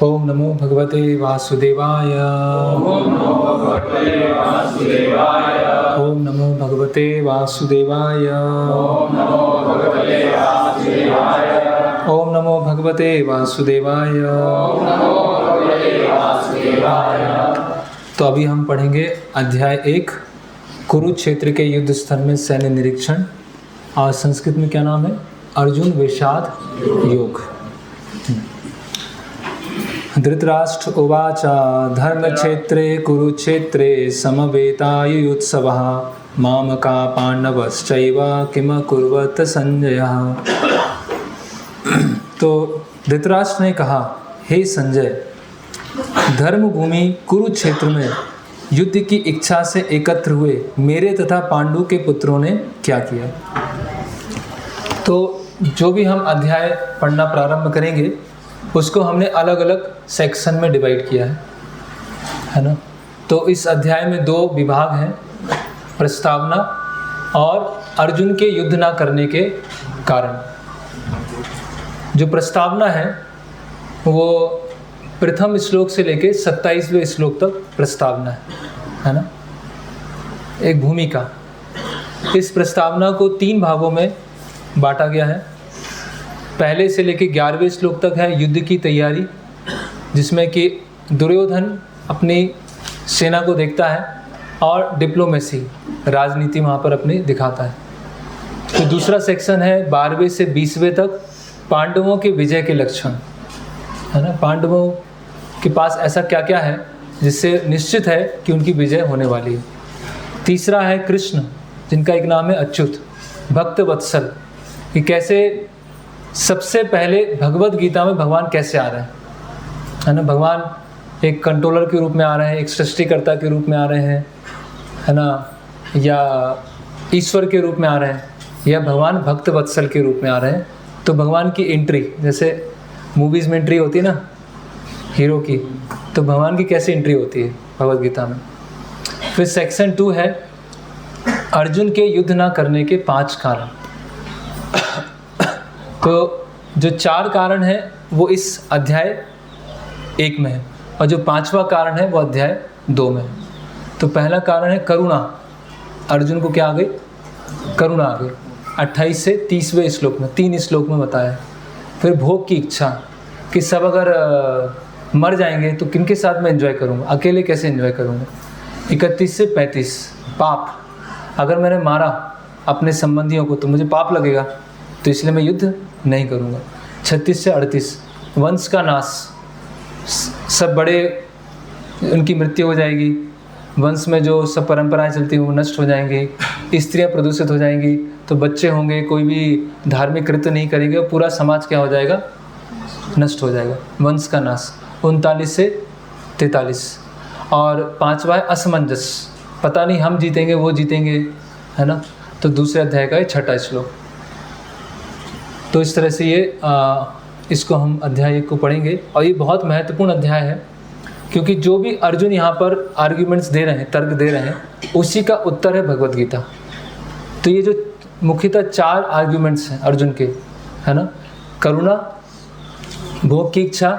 ओम नमो भगवते वासुदेवाय। ओम नमो भगवते वासुदेवाय। ओम नमो भगवते वासुदेवाय। ओम नमो भगवते वासुदेवाय। ओम नमो भगवते वासुदेवाय। ओम नमो भगवते वासुदेवाय। तो अभी हम पढ़ेंगे अध्याय 1 कुरुक्षेत्र के युद्ध स्थल में सैन्य निरीक्षण, और संस्कृत में क्या नाम है? अर्जुन विषाद योग। धृतराष्ट्र उवाच धर्मक्षेत्रे कुरुक्षेत्रे समवेतायुत्सवः मामका पांडवश्चैव किम कुर्वत संजय। तो धृतराष्ट्र ने कहा, हे संजय, धर्मभूमि कुरुक्षेत्र में युद्ध की इच्छा से एकत्र हुए मेरे तथा पांडु के पुत्रों ने क्या किया। तो जो भी हम अध्याय पढ़ना प्रारंभ करेंगे उसको हमने अलग अलग सेक्शन में डिवाइड किया है ना। तो इस अध्याय में 2 विभाग हैं, प्रस्तावना और अर्जुन के युद्ध ना करने के कारण। जो प्रस्तावना है वो प्रथम श्लोक से लेके 27वें श्लोक तक प्रस्तावना है ना, एक भूमिका। इस प्रस्तावना को 3 भागों में बांटा गया है। पहले से लेके 11वें श्लोक तक है युद्ध की तैयारी, जिसमें कि दुर्योधन अपनी सेना को देखता है और डिप्लोमेसी, राजनीति वहाँ पर अपनी दिखाता है। तो दूसरा सेक्शन है 12वें से 20वें तक पांडवों के विजय के लक्षण, है ना। पांडवों के पास ऐसा क्या क्या है जिससे निश्चित है कि उनकी विजय होने वाली है। तीसरा है कृष्ण, जिनका एक नाम है अच्युत, भक्त वत्सल, कि कैसे सबसे पहले भगवत गीता में भगवान कैसे आ रहे हैं, है ना। भगवान एक कंट्रोलर के रूप में आ रहे हैं, एक सृष्टिकर्ता के रूप में आ रहे हैं, है ना, या ईश्वर के रूप में आ रहे हैं, या भगवान भक्त वत्सल के रूप में आ रहे हैं। तो भगवान की एंट्री, जैसे मूवीज़ में एंट्री होती है ना हीरो की, तो भगवान की कैसे एंट्री होती है भगवत गीता में। फिर सेक्शन 2 है अर्जुन के युद्ध ना करने के 5 कारण। तो जो 4 कारण है वो इस अध्याय 1 में है, और जो 5वां कारण है वो अध्याय 2 में है। तो पहला कारण है करुणा। अर्जुन को क्या आ गई? करुणा आ गई। 28 से 30वें श्लोक में, 3 श्लोक में बताया। फिर भोग की इच्छा, कि सब अगर मर जाएंगे तो किनके साथ मैं एंजॉय करूँगा, अकेले कैसे एंजॉय करूँगा। 31 से 35 पाप, अगर मैंने मारा अपने संबंधियों को तो मुझे पाप लगेगा, तो इसलिए मैं युद्ध नहीं करूँगा। 36 से 38 वंश का नाश, सब बड़े उनकी मृत्यु हो जाएगी, वंश में जो सब परंपराएं चलती हैं वो नष्ट हो जाएंगी, स्त्रियां प्रदूषित हो जाएंगी, तो बच्चे होंगे, कोई भी धार्मिक कृत्य नहीं करेंगे, पूरा समाज क्या हो जाएगा? नष्ट हो जाएगा। वंश का नाश। 39 से 43। और 5वां है असमंजस, पता नहीं हम जीतेंगे वो जीतेंगे, है ना। तो दूसरे अध्याय का 6वां श्लोक। तो इस तरह से ये इसको हम अध्याय 1 को पढ़ेंगे, और ये बहुत महत्वपूर्ण अध्याय है, क्योंकि जो भी अर्जुन यहाँ पर आर्ग्यूमेंट्स दे रहे हैं, तर्क दे रहे हैं, उसी का उत्तर है भगवत गीता। तो ये जो मुख्यतः 4 आर्ग्यूमेंट्स हैं अर्जुन के, है ना, करुणा, भोग की इच्छा,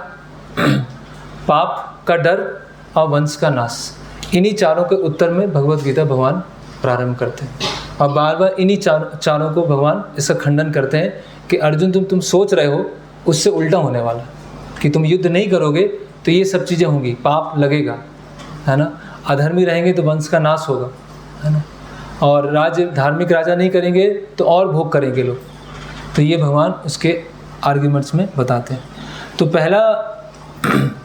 पाप का डर और वंश का नाश, इन्हीं चारों के उत्तर में भगवत गीता भगवान प्रारंभ करते हैं। और बार बार इन्हीं चारों को भगवान इसका खंडन करते हैं कि अर्जुन तुम सोच रहे हो उससे उल्टा होने वाला, कि तुम युद्ध नहीं करोगे तो ये सब चीज़ें होंगी, पाप लगेगा, है ना, अधर्मी रहेंगे तो वंश का नाश होगा, है ना, और राज्य धार्मिक राजा नहीं करेंगे तो और भोग करेंगे लोग। तो ये भगवान उसके आर्ग्यूमेंट्स में बताते हैं। तो पहला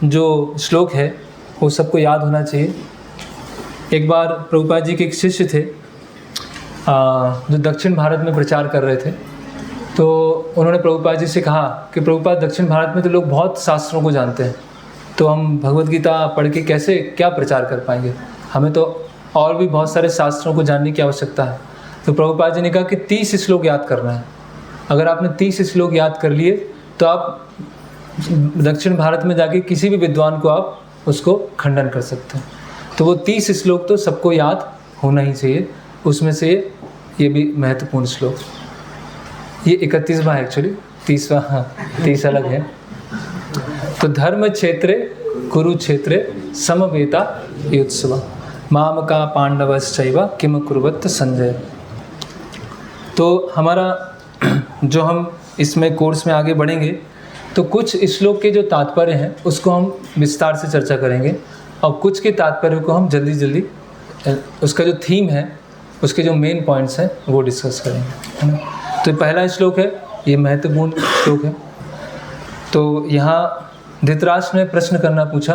जो श्लोक है वो सबको याद होना चाहिए। एक बार प्रभुपाद जी के एक शिष्य थे जो दक्षिण भारत में प्रचार कर रहे थे। तो उन्होंने प्रभुपाद जी से कहा कि प्रभुपाद, दक्षिण भारत में तो लोग बहुत शास्त्रों को जानते हैं, तो हम भगवत गीता पढ़ के कैसे क्या प्रचार कर पाएंगे, हमें तो और भी बहुत सारे शास्त्रों को जानने की आवश्यकता है। तो प्रभुपाद जी ने कहा कि 30 श्लोक याद करना है। अगर आपने 30 श्लोक याद कर लिए तो आप दक्षिण भारत में जाके किसी भी विद्वान को आप उसको खंडन कर सकते हैं। तो वो 30 श्लोक तो सबको याद होना ही चाहिए। उसमें से ये भी महत्वपूर्ण श्लोक, ये 31वां है एक्चुअली, 30वां, हाँ 30 अलग है। तो तो धर्म क्षेत्रे कुरुक्षेत्रे समवेता युत्सवा माम का पांडवश्चैव किम कुर्वत संजय। तो हमारा जो हम इसमें कोर्स में आगे बढ़ेंगे तो कुछ श्लोक के जो तात्पर्य हैं उसको हम विस्तार से चर्चा करेंगे और कुछ के तात्पर्य को हम जल्दी जल्दी उसका जो थीम है उसके जो मेन पॉइंट्स हैं वो डिस्कस करेंगे, है ना। तो पहला श्लोक है, ये महत्वपूर्ण श्लोक है। तो यहाँ धृतराष्ट्र ने प्रश्न करना पूछा,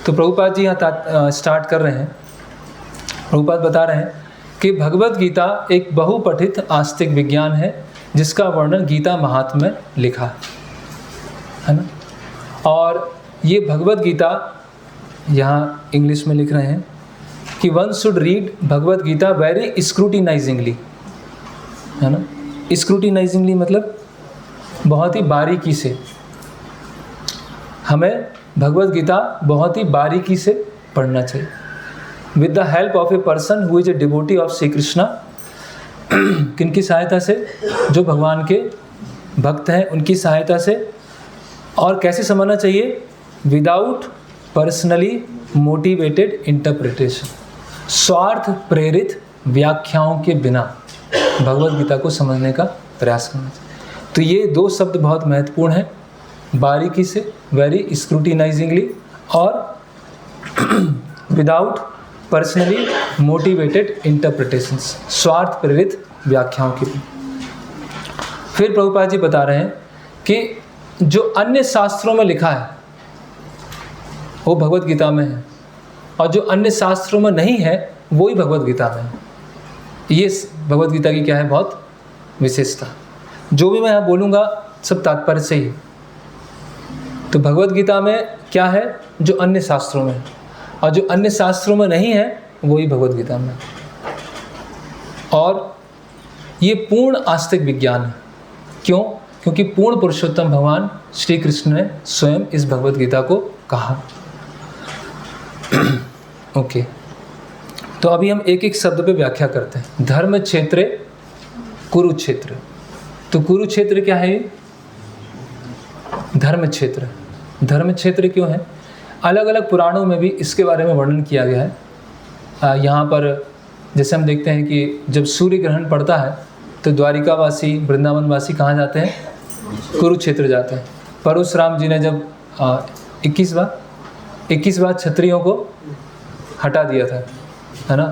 तो प्रभुपाद जी यहाँ स्टार्ट कर रहे हैं। प्रभुपाद बता रहे हैं कि भगवत गीता एक बहुपठित आस्तिक विज्ञान है जिसका वर्णन गीता महात्म्य में लिखा है ना। और ये भगवत गीता यहाँ इंग्लिश में लिख रहे हैं कि one should read Bhagavad Gita very scrutinisingly, है ना। स्क्रूटिनाइजिंगली मतलब बहुत ही बारीकी से, हमें भगवत गीता बहुत ही बारीकी से पढ़ना चाहिए। With the help of a person who is a devotee of Shri Krishna, किनकी सहायता से? जो भगवान के भक्त हैं उनकी सहायता से। और कैसे समझना चाहिए? विदाउट पर्सनली मोटिवेटेड इंटरप्रिटेशन, स्वार्थ प्रेरित व्याख्याओं के बिना भगवत गीता को समझने का प्रयास करना चाहिए। तो ये दो शब्द बहुत महत्वपूर्ण हैं, बारीकी से, वेरी स्क्रूटिनाइजिंगली, और विदाउट पर्सनली मोटिवेटेड इंटरप्रिटेशंस, स्वार्थ प्रेरित व्याख्याओं के बिना। फिर प्रभुपाद जी बता रहे हैं कि जो अन्य शास्त्रों में लिखा है वो भगवत गीता में है, और जो अन्य शास्त्रों में नहीं है वो ही भगवत गीता में है। ये भगवत गीता की क्या है? बहुत विशेषता। जो भी मैं यहाँ बोलूँगा सब तात्पर्य से ही। तो भगवत गीता में क्या है? जो अन्य शास्त्रों में है, और जो अन्य शास्त्रों में नहीं है वो ही भगवत गीता में है। और ये पूर्ण आस्तिक विज्ञान है। क्यों? क्योंकि पूर्ण पुरुषोत्तम भगवान श्री कृष्ण ने स्वयं इस भगवत गीता को कहा। ओके, तो अभी हम एक एक शब्द पे व्याख्या करते हैं। धर्म क्षेत्रे कुरुक्षेत्र। तो कुरुक्षेत्र क्या है? धर्म क्षेत्र। धर्म क्षेत्र क्यों है? अलग अलग पुराणों में भी इसके बारे में वर्णन किया गया है। यहाँ पर जैसे हम देखते हैं कि जब सूर्य ग्रहण पड़ता है तो द्वारिकावासी, वृंदावनवासी कहाँ जाते हैं? कुरुक्षेत्र जाते हैं। परशुराम जी ने जब 21 बार क्षत्रियों को हटा दिया था, है ना।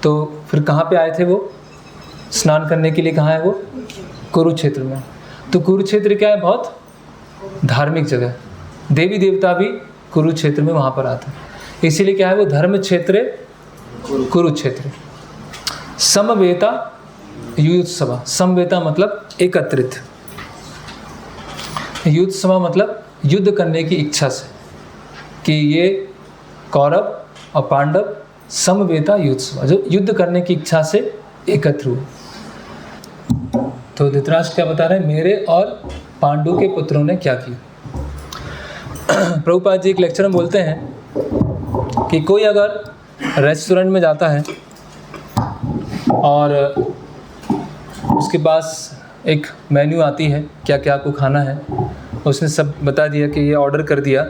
तो फिर कहाँ पे आए थे वो? स्नान करने के लिए कहाँ है वो? कुरुक्षेत्र में। तो कुरुक्षेत्र क्या है? बहुत धार्मिक जगह। देवी देवता भी कुरुक्षेत्र में वहाँ पर आते हैं। इसीलिए क्या है वो? धर्म क्षेत्र कुरुक्षेत्र। समवेता युत्सवा। समवेता मतलब एकत्रित, युत्सवा मतलब युद्ध करने की इच्छा से, कि ये कौरव और पांडव समवेता युत्सवा, जो युद्ध करने की इच्छा से एकत्र हुए। तो धृतराष्ट्र क्या बता रहे हैं? मेरे और पांडु के पुत्रों ने क्या किया। प्रभुपाद जी एक लेक्चर में बोलते हैं कि कोई अगर रेस्टोरेंट में जाता है और उसके पास एक मेन्यू आती है, क्या क्या आपको खाना है, उसने सब बता दिया कि ये ऑर्डर कर दिया,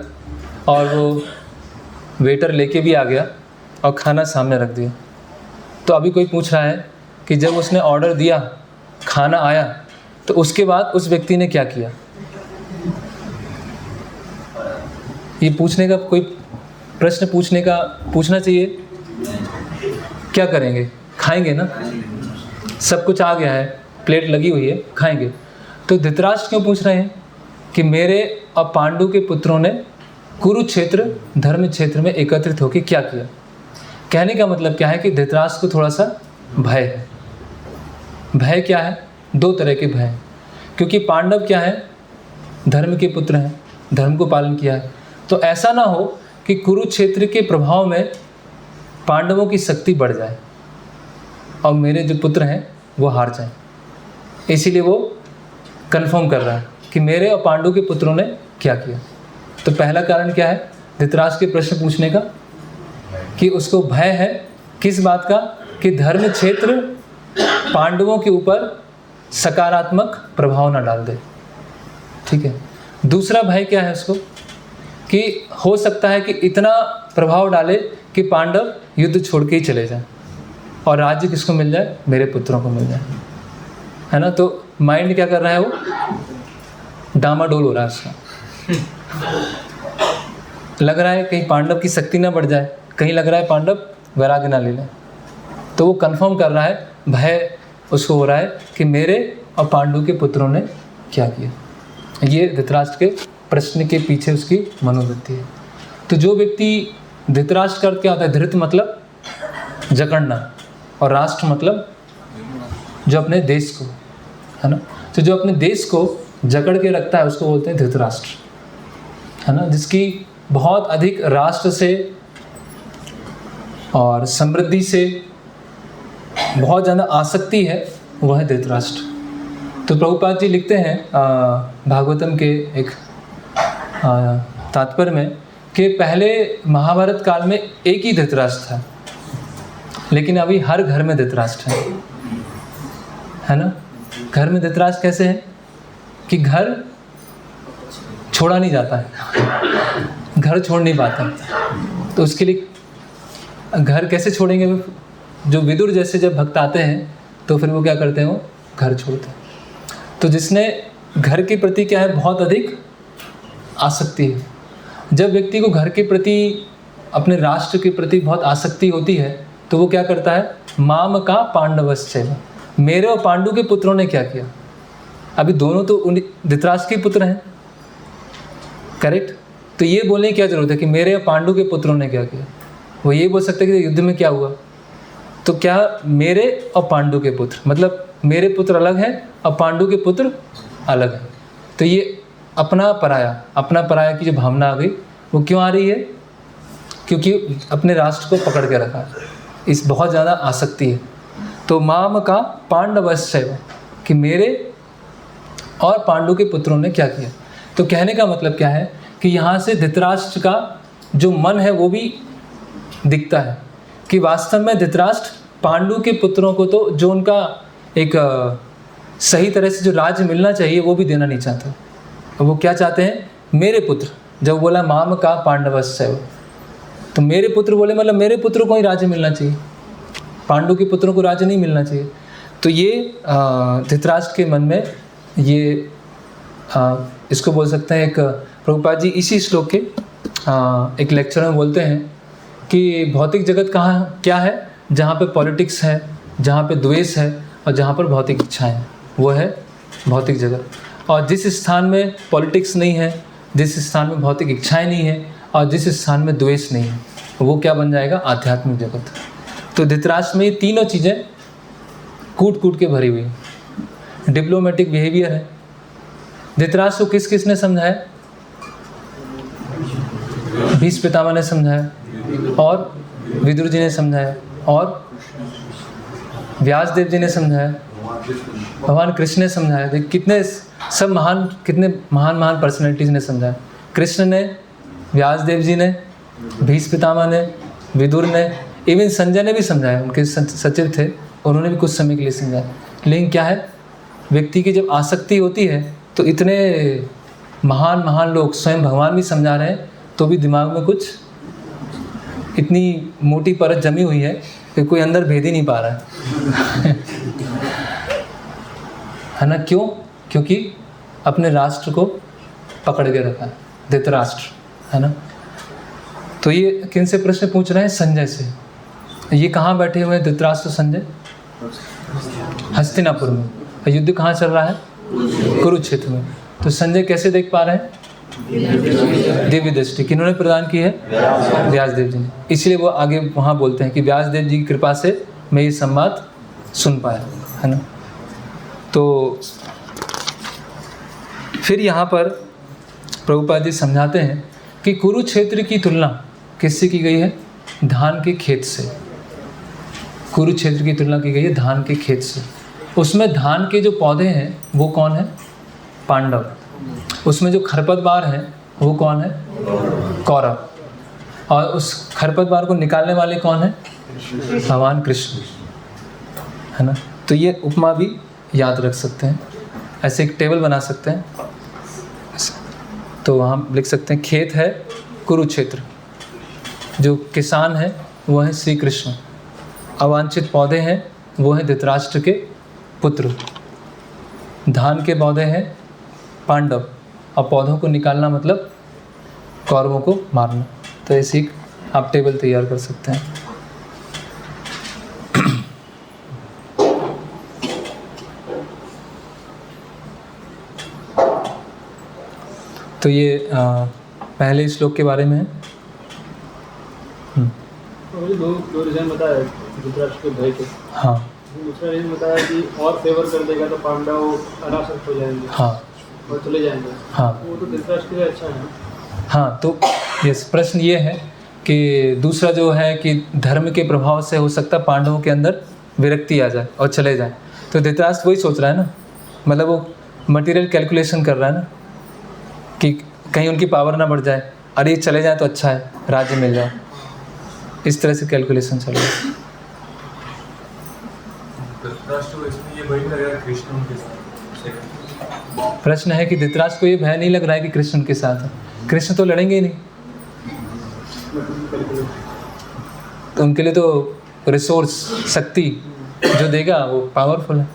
और वो वेटर लेके भी आ गया और खाना सामने रख दिया। तो अभी कोई पूछ रहा है कि जब उसने ऑर्डर दिया, खाना आया, तो उसके बाद उस व्यक्ति ने क्या किया? ये पूछने का कोई प्रश्न पूछना चाहिए। क्या करेंगे? खाएंगे ना। सब कुछ आ गया है, प्लेट लगी हुई है, खाएंगे। तो धृतराष्ट्र क्यों पूछ रहे हैं कि मेरे और पांडु के पुत्रों ने कुरुक्षेत्र धर्म क्षेत्र में एकत्रित होकर क्या किया? कहने का मतलब क्या है कि धृतराष्ट्र को थोड़ा सा भय है। भय क्या है? दो तरह के भय हैं। क्योंकि पांडव क्या है? धर्म के पुत्र हैं, धर्म को पालन किया है। तो ऐसा ना हो कि कुरुक्षेत्र के प्रभाव में पांडवों की शक्ति बढ़ जाए और मेरे जो पुत्र हैं वो हार जाएं। इसीलिए वो कंफर्म कर रहा है कि मेरे और पांडु के पुत्रों ने क्या किया। तो पहला कारण क्या है धृतराष्ट्र के प्रश्न पूछने का? कि उसको भय है किस बात का? कि धर्म क्षेत्र पांडवों के ऊपर सकारात्मक प्रभाव न डाल दे। ठीक है। दूसरा भय क्या है उसको, कि हो सकता है कि इतना प्रभाव डाले कि पांडव युद्ध छोड़ के ही चले जाएं और राज्य किसको मिल जाए, मेरे पुत्रों को मिल जाए, है ना। तो माइंड क्या कर रहा है, वो डामाडोल हो रहा है उसका। लग रहा है कहीं पांडव की शक्ति ना बढ़ जाए, कहीं लग रहा है पांडव वैराग्य ना ले लें। तो वो कंफर्म कर रहा है, भय उसको हो रहा है कि मेरे और पांडु के पुत्रों ने क्या किया। ये धृतराष्ट्र के प्रश्न के पीछे उसकी मनोवृत्ति है। तो जो व्यक्ति धृतराष्ट्र का अर्थ क्या होता है, धृत मतलब जकड़ना और राष्ट्र मतलब जो अपने देश को, है ना। तो जो अपने देश को जकड़ के रखता है उसको बोलते हैं धृतराष्ट्र, है ना। जिसकी बहुत अधिक राष्ट्र से और समृद्धि से बहुत ज़्यादा आसक्ति है, वह है धृतराष्ट्र। तो प्रभुपाद जी लिखते हैं भागवतम के एक तात्पर्य में कि पहले महाभारत काल में एक ही धृतराष्ट्र था, लेकिन अभी हर घर में धृतराष्ट्र है ना। घर में धृतराष्ट्र कैसे है कि घर छोड़ा नहीं जाता है, घर छोड़ नहीं पाता। तो उसके लिए घर कैसे छोड़ेंगे, जो विदुर जैसे जब भक्त आते हैं तो फिर वो क्या करते हैं, वो घर छोड़ते हैं। तो जिसने घर के प्रति क्या है, बहुत अधिक आसक्ति है। जब व्यक्ति को घर के प्रति, अपने राष्ट्र के प्रति बहुत आसक्ति होती है तो वो क्या करता है, माम का पांडवश्चैव, मेरे और पांडु के पुत्रों ने क्या किया। अभी दोनों तो धृतराष्ट्र के पुत्र हैं, करेक्ट। तो ये बोलने की क्या जरूरत है कि मेरे और पांडु के पुत्रों ने क्या किया। वो ये बोल सकते हैं कि युद्ध में क्या हुआ। तो क्या मेरे और पांडु के पुत्र, मतलब मेरे पुत्र अलग हैं और पांडु के पुत्र अलग हैं। तो ये अपना पराया की जो भावना आ गई, वो क्यों आ रही है, क्योंकि अपने राष्ट्र को पकड़ के रखा है, इस बहुत ज़्यादा आसक्ति है। तो माम का पांडवश्चैव, कि मेरे और पांडु के पुत्रों ने क्या किया। तो कहने का मतलब क्या है कि यहाँ से धृतराष्ट्र का जो मन है वो भी दिखता है कि वास्तव में धृतराष्ट्र पांडु के पुत्रों को तो जो उनका एक सही तरह से जो राज्य मिलना चाहिए वो भी देना नहीं चाहता। वो क्या चाहते हैं, मेरे पुत्र। जब बोला माम का पांडवश्चैव, तो मेरे पुत्र बोले मतलब मेरे पुत्र को ही राज्य मिलना चाहिए, पांडु के पुत्रों को राज्य नहीं मिलना चाहिए। तो ये धृतराष्ट्र के मन में ये इसको बोल सकते हैं, एक प्रभुपाद जी इसी श्लोक के एक लेक्चर में बोलते हैं कि भौतिक जगत कहाँ क्या है, जहाँ पे पॉलिटिक्स है, जहाँ पे द्वेष है और जहाँ पर भौतिक इच्छाएं हैं, वो है भौतिक जगत। और जिस स्थान में पॉलिटिक्स नहीं है, जिस स्थान में भौतिक इच्छाएं नहीं है और जिस स्थान में द्वेष नहीं है, वो क्या बन जाएगा, आध्यात्मिक जगत। तो धृतराष्ट्र में ये तीनों चीज़ें कूट कूट के भरी हुई है। डिप्लोमेटिक बिहेवियर है। धृतराष्ट्र को किस किस ने समझाया, भीष्म पितामह ने समझाया और विदुर जी ने समझाया और व्यासदेव जी ने समझाया, भगवान कृष्ण ने समझाया। देख कितने महान पर्सनैलिटीज़ ने समझाया। कृष्ण ने, व्यासदेव जी ने, भीष्म पितामह ने, विदुर ने, इवन संजय ने भी समझाया। उनके सचिव थे, उन्होंने भी कुछ समय के लिए समझाया। लेकिन क्या है, व्यक्ति की जब आसक्ति होती है तो इतने महान लोग, स्वयं भगवान भी समझा रहे हैं तो भी दिमाग में कुछ इतनी मोटी परत जमी हुई है कि कोई अंदर भेद ही नहीं पा रहा है। है ना, क्यों? क्योंकि अपने राष्ट्र को पकड़ के रखा है धृतराष्ट्र, है ना। तो ये किन से प्रश्न पूछ रहे हैं, संजय से। ये कहाँ बैठे हुए हैं धृतराष्ट्र संजय, हस्तिनापुर में। युद्ध कहाँ चल रहा है, कुरुक्षेत्र में। तो संजय कैसे देख पा रहे हैं, दिव्य दृष्टि किन्होंने प्रदान की है, व्यासदेव जी ने। इसलिए वो आगे वहाँ बोलते हैं कि व्यासदेव जी की कृपा से मैं ये संवाद सुन पाया, है ना। तो फिर यहाँ पर प्रभुपाद जी समझाते हैं कि कुरुक्षेत्र की तुलना किससे की गई है, धान के खेत से। कुरुक्षेत्र की तुलना की गई है धान के खेत से। उसमें धान के जो पौधे हैं वो कौन है, पांडव। उसमें जो खरपतवार है वो कौन है, कौरव। और उस खरपतवार को निकालने वाले कौन है, भगवान कृष्ण, है ना। तो ये उपमा भी याद रख सकते हैं, ऐसे एक टेबल बना सकते हैं। तो वहाँ लिख सकते हैं खेत है कुरुक्षेत्र, जो किसान है वो है श्री कृष्ण, अवांछित पौधे हैं वो हैं धृतराष्ट्र के पुत्र, धान के पौधे हैं पांडव, और पौधों को निकालना मतलब कौरवों को मारना। तो ऐसी आप टेबल तैयार कर सकते हैं। तो ये पहले श्लोक के बारे में है। मुझे दो रीजन बताया धृतराष्ट्र के भय के। हाँ दूसरा रीजन बताया कि और फेवर कर देगा तो पांडव अनासक्त हो जाएंगे। हाँ और चले जाएंगे। हाँ वो तो धृतराष्ट्र के लिए अच्छा है। हाँ, तो ये प्रश्न ये है कि दूसरा जो है कि धर्म के प्रभाव से हो सकता है पांडवों के अंदर विरक्ति आ जाए और चले जाए। तो धृतराष्ट्र वही सोच रहा है ना, मतलब वो मटेरियल कैलकुलेशन कर रहा है ना कि कहीं उनकी पावर ना बढ़ जाए, अरे चले जाए तो अच्छा है, राज्य मिल जाए, इस तरह से कैलकुलेशन चल रहा है। प्रश्न है कि धृतराष्ट्र को ये भय नहीं लग रहा है कि कृष्ण उनके साथ है, कृष्ण तो लड़ेंगे ही नहीं, तो उनके लिए तो रिसोर्स शक्ति जो देगा वो पावरफुल है।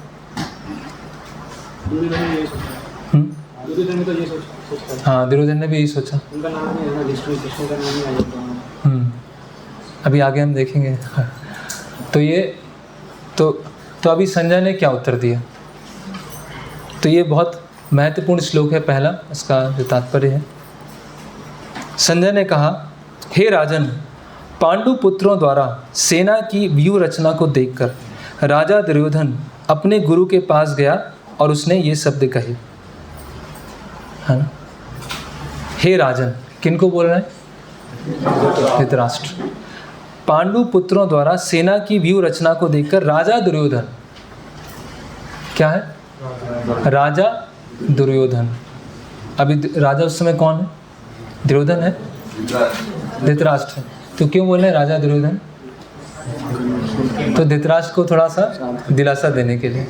दुर्योधन तो ये सोचता है। हाँ, दुर्योधन ने भी यही सोचा। उनका नाम नहीं है ना लिस्ट में, कृष्ण का नाम नहीं आ जाता। अभी आगे हम देखेंगे। तो ये तो अभी संजय ने क्या उत्तर दिया, तो ये बहुत महत्वपूर्ण श्लोक है पहला, इसका जो तात्पर्य है। संजय ने कहा, हे राजन, पांडु पुत्रों द्वारा सेना की व्यूह रचना को देखकर राजा दुर्योधन अपने गुरु के पास गया और उसने ये शब्द कहे, है ना। हे राजन, किनको बोल रहे हैं? धृतराष्ट्र। पांडु पुत्रों द्वारा सेना की व्यूह रचना को देखकर राजा दुर्योधन, क्या है? राजा दुर्योधन। अभी राजा उस समय कौन है? दुर्योधन है, धृतराष्ट्र है। तो क्यों बोल रहे हैं राजा दुर्योधन? तो धृतराष्ट्र को थोड़ा सा दिलासा देने के लिए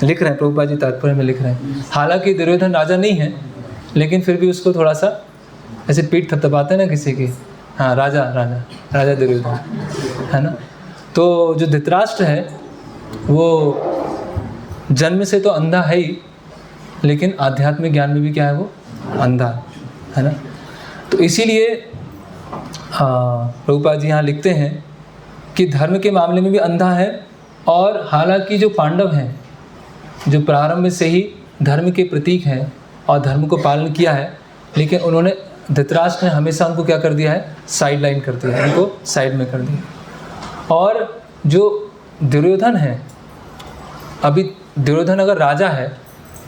लिख रहे हैं, प्रभुपाद जी तात्पर्य में लिख रहे हैं। हालांकि दुर्योधन राजा नहीं है, लेकिन फिर भी उसको थोड़ा सा ऐसे पीठ थपथपाते हैं ना किसी की, हाँ राजा राजा राजा दुर्योधन, है ना। तो जो धृतराष्ट्र है वो जन्म से तो अंधा है ही, लेकिन आध्यात्मिक ज्ञान में भी क्या है, वो अंधा है ना। तो इसीलिए प्रभुपाद जी यहाँ लिखते हैं कि धर्म के मामले में भी अंधा है, और हालांकि जो पांडव हैं जो प्रारंभ से ही धर्म के प्रतीक हैं और धर्म को पालन किया है, लेकिन उन्होंने धृतराष्ट्र ने हमेशा उनको क्या कर दिया है, साइड लाइन कर दिया है, उनको साइड में कर दिया। और जो दुर्योधन है, अभी दुर्योधन अगर राजा है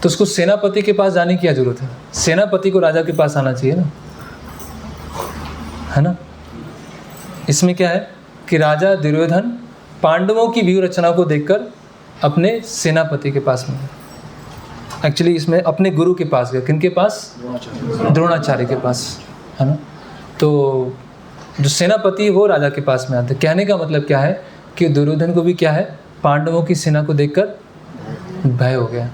तो उसको सेनापति के पास जाने की क्या जरूरत है? सेनापति को राजा के पास आना चाहिए ना, है ना। इसमें क्या है कि राजा दुर्योधन पांडवों की व्यूह रचना को देखकर अपने सेनापति के पास में, एक्चुअली इसमें अपने गुरु के पास गया। किनके पास? द्रोणाचार्य के पास, है ना। तो जो सेनापति वो राजा के पास में आते। कहने का मतलब क्या है कि दुर्योधन को भी क्या है, पांडवों की सेना को देखकर भय हो गया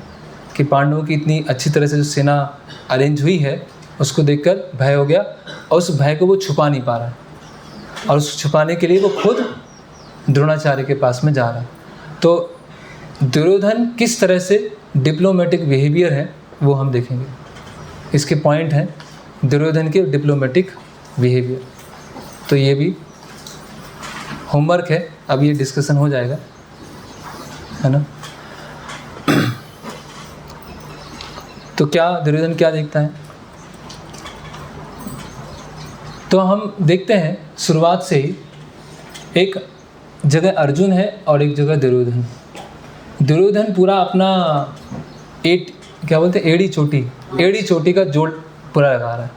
कि पांडवों की इतनी अच्छी तरह से जो सेना अरेंज हुई है उसको देखकर भय हो गया, और उस भय को वो छुपा नहीं पा रहा है, और उस छुपाने के लिए वो खुद द्रोणाचार्य के पास में जा रहा है। तो दुर्योधन किस तरह से डिप्लोमेटिक बिहेवियर है वो हम देखेंगे। इसके पॉइंट हैं दुर्योधन के डिप्लोमेटिक बिहेवियर। तो ये भी होमवर्क है, अब ये डिस्कशन हो जाएगा, है ना। तो क्या दुर्योधन क्या देखता है, तो हम देखते हैं शुरुआत से ही एक जगह अर्जुन है और एक जगह दुर्योधन। दुर्योधन पूरा अपना क्या बोलते हैं, एड़ी चोटी का जोड़ पूरा लगा रहा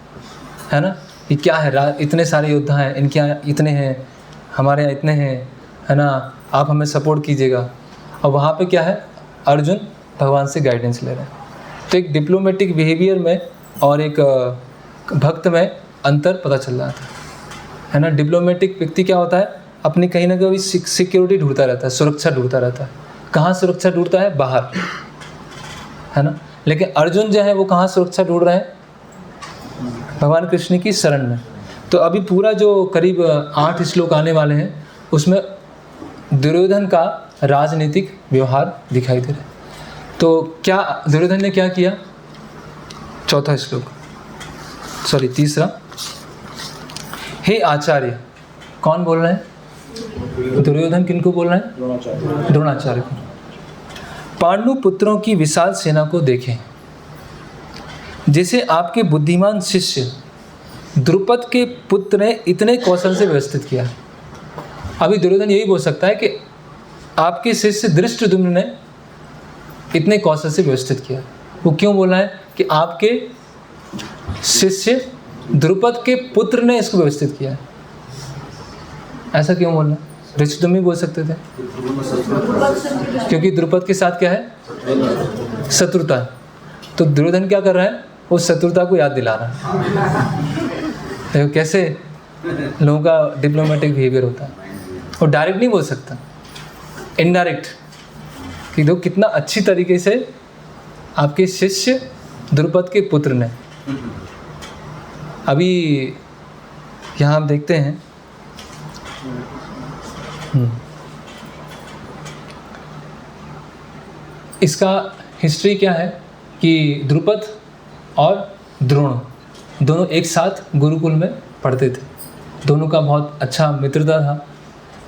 है ना। ये क्या है, इतने सारे योद्धा हैं, इनके यहाँ इतने हैं, हमारे यहाँ इतने हैं, है ना, आप हमें सपोर्ट कीजिएगा। और वहाँ पे क्या है, अर्जुन भगवान से गाइडेंस ले रहे हैं। तो एक डिप्लोमेटिक बिहेवियर में और एक भक्त में अंतर पता चल रहा था, है ना। डिप्लोमेटिक व्यक्ति क्या होता है, अपनी कहीं ना कहीं सिक्योरिटी ढूंढता रहता है, सुरक्षा ढूंढता रहता है। कहाँ सुरक्षा ढूंढता है? बाहर, है ना। लेकिन अर्जुन जो है वो कहाँ सुरक्षा ढूंढ रहे हैं? भगवान कृष्ण की शरण में। तो अभी पूरा जो करीब 8 श्लोक आने वाले हैं उसमें दुर्योधन का राजनीतिक व्यवहार दिखाई दे रहा है। तो क्या दुर्योधन ने क्या किया? चौथा श्लोक, सॉरी तीसरा। हे आचार्य, कौन बोल रहे हैं? दुर्योधन किनको बोल रहे हैं? द्रोणाचार्य को। पांडु पुत्रों की विशाल सेना को देखें, जिसे आपके बुद्धिमान शिष्य द्रुपद के पुत्र ने इतने कौशल से व्यवस्थित किया। अभी दुर्योधन यही बोल सकता है कि आपके शिष्य धृष्टद्युम्न ने इतने कौशल से व्यवस्थित किया। वो क्यों बोल रहा है कि आपके शिष्य द्रुपद के पुत्र ने इसको व्यवस्थित किया? ऐसा क्यों बोल रहा है? धृष्टद्युम्न भी बोल सकते थे, क्योंकि द्रुपद के साथ क्या है? शत्रुता। तो दुर्योधन क्या कर रहा है? वो शत्रुता को याद दिला रहा है। देखो कैसे लोगों का डिप्लोमेटिक बिहेवियर होता है। वो डायरेक्ट नहीं बोल सकता, इनडायरेक्ट, कि देखो कितना अच्छी तरीके से आपके शिष्य द्रुपद के पुत्र ने। अभी यहाँ हम देखते हैं इसका हिस्ट्री क्या है कि द्रुपद और द्रोण दोनों एक साथ गुरुकुल में पढ़ते थे। दोनों का बहुत अच्छा मित्रता था।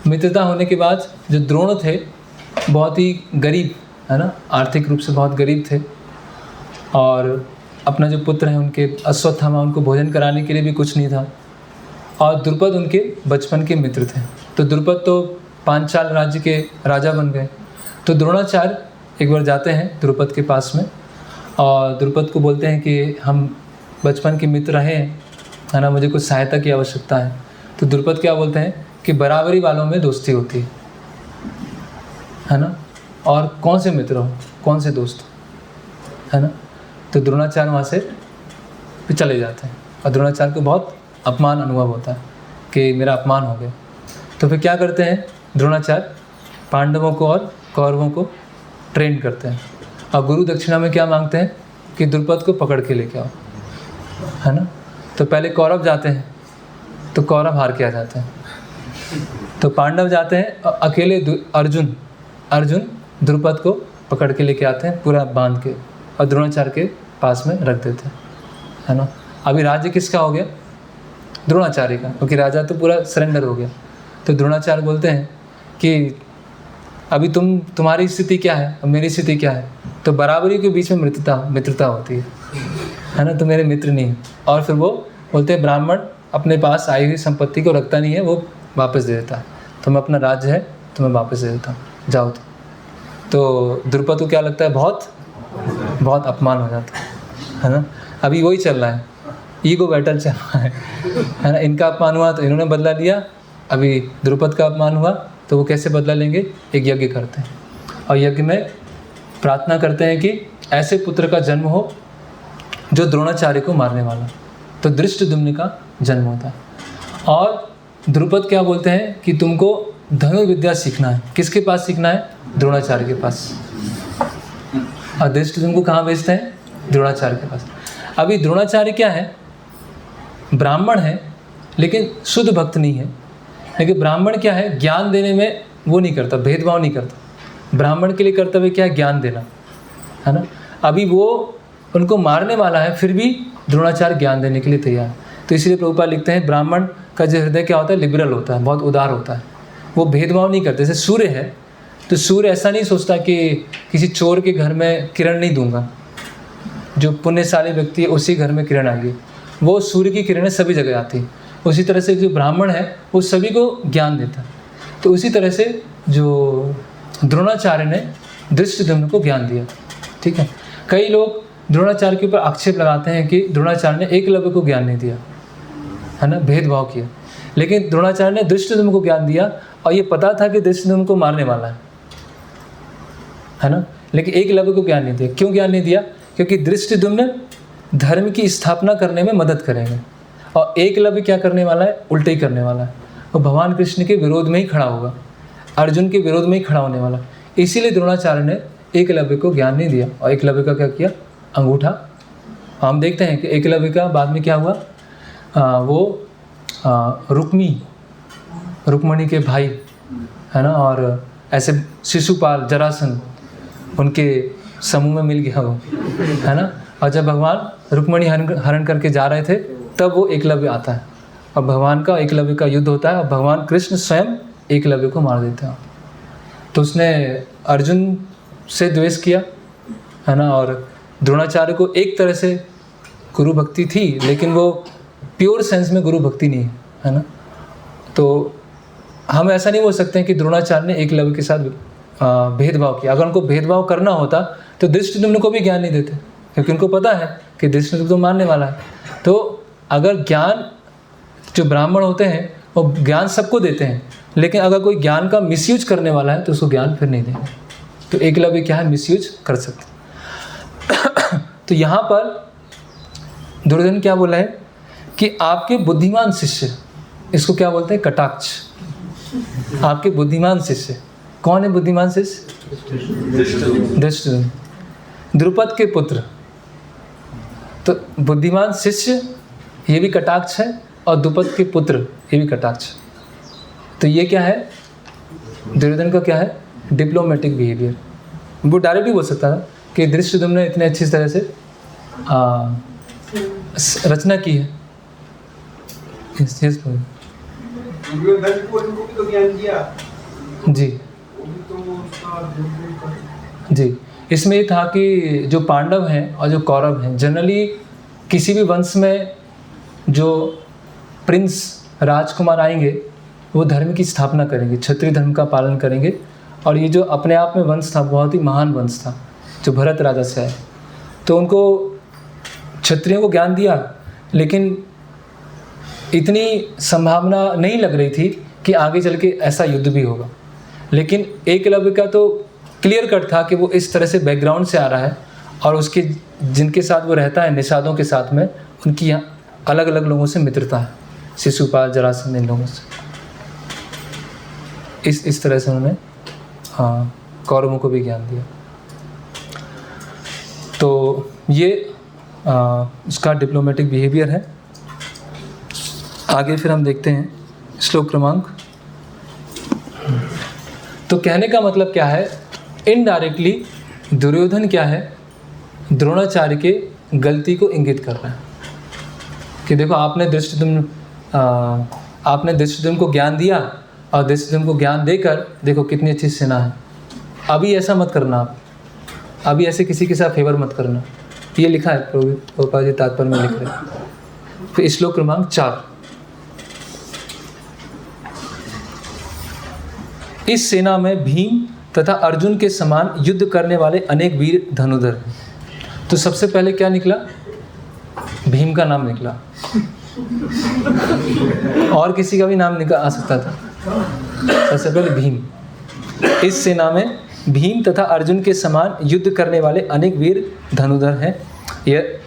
मित्रता होने के बाद जो द्रोण थे बहुत ही गरीब, है ना, आर्थिक रूप से बहुत गरीब थे, और अपना जो पुत्र है उनके अश्वत्थामा, उनको भोजन कराने के लिए भी कुछ नहीं था। और द्रुपद उनके बचपन के मित्र थे। तो द्रुपद तो पांचाल राज्य के राजा बन गए। तो द्रोणाचार्य एक बार जाते हैं द्रुपद के पास में और द्रुपद को बोलते हैं कि हम बचपन के मित्र रहे हैं, है ना, मुझे कुछ सहायता की आवश्यकता है। तो द्रुपद क्या बोलते हैं कि बराबरी वालों में दोस्ती होती है ना, और कौन से मित्र हो, कौन से दोस्त हो, है ना। तो द्रोणाचार्य वहाँ से फिर चले जाते हैं और द्रोणाचार्य को बहुत अपमान अनुभव होता है कि मेरा अपमान हो गया। तो फिर क्या करते हैं द्रोणाचार्य? पांडवों को और कौरवों को ट्रेन करते हैं और गुरु दक्षिणा में क्या मांगते हैं कि द्रुपद को पकड़ के लेके आओ, है ना। तो पहले कौरव जाते हैं तो कौरव हार के आ जाते हैं। तो पांडव जाते हैं और अकेले अर्जुन द्रुपद को पकड़ के लेके आते हैं पूरा बांध के और द्रोणाचार्य के पास में रख देते हैं, है ना। अभी राज्य किसका हो गया? द्रोणाचार्य का, क्योंकि राजा तो पूरा सरेंडर हो गया। तो द्रोणाचार्य बोलते हैं कि अभी तुम्हारी स्थिति क्या है और मेरी स्थिति क्या है? तो बराबरी के बीच में मित्रता होती है ना, तो मेरे मित्र नहीं है। और फिर वो बोलते हैं ब्राह्मण अपने पास आई हुई संपत्ति को रखता नहीं है, वो वापस दे देता है। तो मैं अपना राज्य है तो मैं वापस दे देता हूँ, जाओ। तो द्रुपद को क्या लगता है? बहुत अपमान हो जाता है ना। अभी वही चल रहा है, ईगो बैटल चल रहा है ना। इनका अपमान हुआ तो इन्होंने बदला लिया, अभी द्रुपद का अपमान हुआ तो वो कैसे बदला लेंगे? एक यज्ञ करते हैं और यज्ञ में प्रार्थना करते हैं कि ऐसे पुत्र का जन्म हो जो द्रोणाचार्य को मारने वाला। तो धृष्टद्युम्न का जन्म होता है। और द्रुपद क्या बोलते हैं कि तुमको धनुर्विद्या सीखना है। किसके पास सीखना है? द्रोणाचार्य के पास। और धृष्टद्युम्न को कहाँ भेजते हैं? द्रोणाचार्य के पास। अभी द्रोणाचार्य क्या है? ब्राह्मण है लेकिन शुद्ध भक्त नहीं है। लेकिन ब्राह्मण क्या है? ज्ञान देने में वो नहीं करता, भेदभाव नहीं करता। ब्राह्मण के लिए कर्तव्य क्या है? ज्ञान देना, है ना। अभी वो उनको मारने वाला है, फिर भी द्रोणाचार्य ज्ञान देने के लिए तैयार है। तो इसलिए प्रभुपाद लिखते हैं ब्राह्मण का जो हृदय क्या होता है? लिबरल होता है, बहुत उदार होता है। वो भेदभाव नहीं करते। जैसे सूर्य है तो सूर्य ऐसा नहीं सोचता कि किसी चोर के घर में किरण नहीं दूंगा, जो पुण्यशाली व्यक्ति है उसी घर में किरण आएगी। वो सूर्य की किरणें सभी जगह आती है। उसी तरह से जो ब्राह्मण है वो सभी को ज्ञान देता है। तो उसी तरह से जो द्रोणाचार्य ने धृष्टद्युम्न को ज्ञान दिया, ठीक है। कई लोग द्रोणाचार्य के ऊपर आक्षेप लगाते हैं कि द्रोणाचार्य ने एकलव्य को ज्ञान नहीं दिया, है ना, भेदभाव किया। लेकिन द्रोणाचार्य ने धृष्टद्युम्न को ज्ञान दिया और ये पता था कि धृष्टद्युम्न को मारने वाला है ना, लेकिन एकलव्य को ज्ञान नहीं दिया। क्यों ज्ञान नहीं दिया? क्योंकि धृष्टद्युम्न धर्म की स्थापना करने में मदद करेंगे और एकलव्य क्या करने वाला है? उल्टे ही करने वाला है। वो भगवान कृष्ण के विरोध में ही खड़ा होगा, अर्जुन के विरोध में ही खड़ा होने वाला। इसीलिए द्रोणाचार्य ने एकलव्य को ज्ञान नहीं दिया और एकलव्य का क्या किया? अंगूठा। हम देखते हैं कि एकलव्य का बाद में क्या हुआ, वो रुक्मणी के भाई है ना, और ऐसे शिशुपाल जरासंध उनके समूह में मिल गया वो, है ना। और जब भगवान रुक्मणी हरण करके जा रहे थे तब वो एकलव्य आता है और भगवान का एकलव्य का युद्ध होता है और भगवान कृष्ण स्वयं एकलव्य को मार देते हैं। तो उसने अर्जुन से द्वेष किया, है ना, और द्रोणाचार्य को एक तरह से गुरु भक्ति थी लेकिन वो प्योर सेंस में गुरु भक्ति नहीं है ना। तो हम ऐसा नहीं बोल सकते हैं कि द्रोणाचार्य ने एकलव्य के साथ भेदभाव किया। अगर उनको भेदभाव करना होता तो धृष्टद्युम्न को भी ज्ञान नहीं देते, क्योंकि उनको पता है कि धृष्टद्युम्न तो मारने वाला है। तो अगर ज्ञान, जो ब्राह्मण होते हैं वो ज्ञान सबको देते हैं, लेकिन अगर कोई ज्ञान का मिसयूज करने वाला है तो उसको ज्ञान फिर नहीं देंगे। तो एकलव्य क्या है, मिसयूज कर सकते। तो यहाँ पर दुर्योधन क्या बोला है कि आपके बुद्धिमान शिष्य, इसको क्या बोलते हैं, कटाक्ष। आपके बुद्धिमान शिष्य, कौन है बुद्धिमान शिष्य? धृष्टद्युम्न, द्रुपद के पुत्र। तो बुद्धिमान शिष्य ये भी कटाक्ष है और द्रुपद के पुत्र ये भी कटाक्ष। तो ये क्या है, दुर्योधन का क्या है, डिप्लोमेटिक बिहेवियर। वो डायरेक्ट भी बोल सकता था कि धृष्टद्युम्न ने इतने अच्छी तरह से रचना की है। दुर्योधन को इनको भी तो ज्ञान दिया जी जी। इसमें ये था कि जो पांडव हैं और जो कौरव हैं, जनरली किसी भी वंश में जो प्रिंस राजकुमार आएंगे वो धर्म की स्थापना करेंगे, क्षत्रिय धर्म का पालन करेंगे। और ये जो अपने आप में वंश था बहुत ही महान वंश था जो भरत राजा से आए, तो उनको क्षत्रियों को ज्ञान दिया, लेकिन इतनी संभावना नहीं लग रही थी कि आगे चल के ऐसा युद्ध भी होगा। लेकिन एकलव्य का तो क्लियर कट था कि वो इस तरह से बैकग्राउंड से आ रहा है और उसके जिनके साथ वो रहता है, निषादों के साथ में, उनकी यहाँ अलग अलग लोगों से मित्रता है, शिशुपाल, जरासंध, इन लोगों से। इस तरह से उन्होंने कौरवों को भी ज्ञान दिया। तो ये उसका डिप्लोमेटिक बिहेवियर है। आगे फिर हम देखते हैं श्लोक क्रमांक। तो कहने का मतलब क्या है, इनडायरेक्टली दुर्योधन क्या है, द्रोणाचार्य के गलती को इंगित कर रहा है कि देखो आपने धृष्टद्युम्न को ज्ञान दिया और धृष्टद्युम्न को ज्ञान देकर देखो कितनी अच्छी सेना है। अभी ऐसा मत करना, आप अभी ऐसे किसी के साथ फेवर मत करना। ये लिखा है प्रभुपाद जी तात्पर्य में लिख रहे हैं। फिर श्लोक क्रमांक 4। इस सेना में भीम तथा अर्जुन के समान युद्ध करने वाले अनेक वीर धनुधर हैं। तो सबसे पहले क्या निकला, भीम का नाम निकला, और किसी का भी नाम निकल आ सकता था, सबसे पहले भीम। इस सेना में भीम तथा अर्जुन के समान युद्ध करने वाले अनेक वीर धनुधर हैं,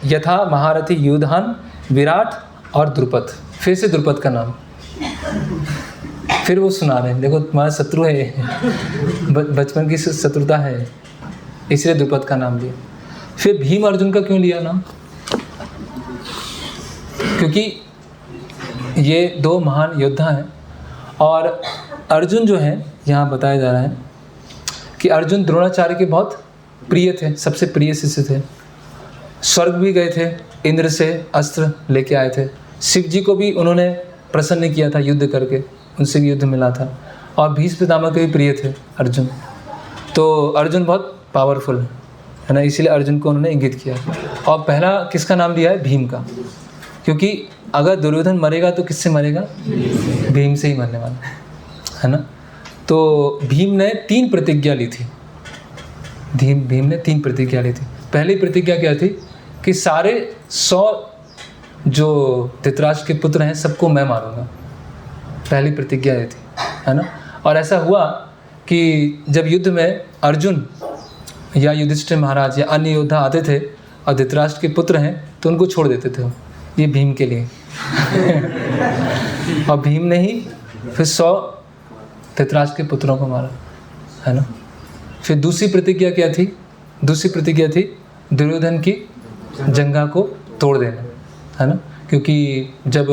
यथा महारथी युधान, विराट और द्रुपद। फिर से द्रुपद का नाम, फिर वो सुना रहे हैं, देखो तुम्हारा शत्रु है, बचपन की शत्रुता है, इसलिए द्रुपद का नाम दिया। फिर भीम अर्जुन का क्यों लिया नाम, क्योंकि ये दो महान योद्धा हैं। और अर्जुन जो है, यहाँ बताया जा रहा है कि अर्जुन द्रोणाचार्य के बहुत प्रिय थे, सबसे प्रिय शिष्य थे। स्वर्ग भी गए थे, इंद्र से अस्त्र लेके आए थे, शिव जी को भी उन्होंने प्रसन्न किया था युद्ध करके, उनसे भी युद्ध मिला था। और भीष्म पितामह के भी प्रिय थे अर्जुन। तो अर्जुन बहुत पावरफुल है ना, इसीलिए अर्जुन को उन्होंने इंगित किया। और पहला किसका नाम दिया है, भीम का, क्योंकि अगर दुर्योधन मरेगा तो किससे मरेगा, भीम से ही मरने वाला है ना। तो भीम ने 3 प्रतिज्ञा ली थी, भीम ने 3 प्रतिज्ञा ली थी। पहली प्रतिज्ञा क्या थी कि सारे 100 जो धृतराष्ट्र के पुत्र हैं सबको मैं मारूंगा, पहली प्रतिज्ञा ये थी, है ना। और ऐसा हुआ कि जब युद्ध में अर्जुन या युधिष्ठिर महाराज या अन्य योद्धा आते थे और धृतराष्ट्र के पुत्र हैं तो उनको छोड़ देते थे, ये भीम के लिए। और भीम ने ही फिर 100 धृतराष्ट्र के पुत्रों को मारा, है ना। फिर दूसरी प्रतिज्ञा क्या थी, दूसरी प्रतिज्ञा थी दुर्योधन की जंघा को तोड़ देना, है ना। क्योंकि जब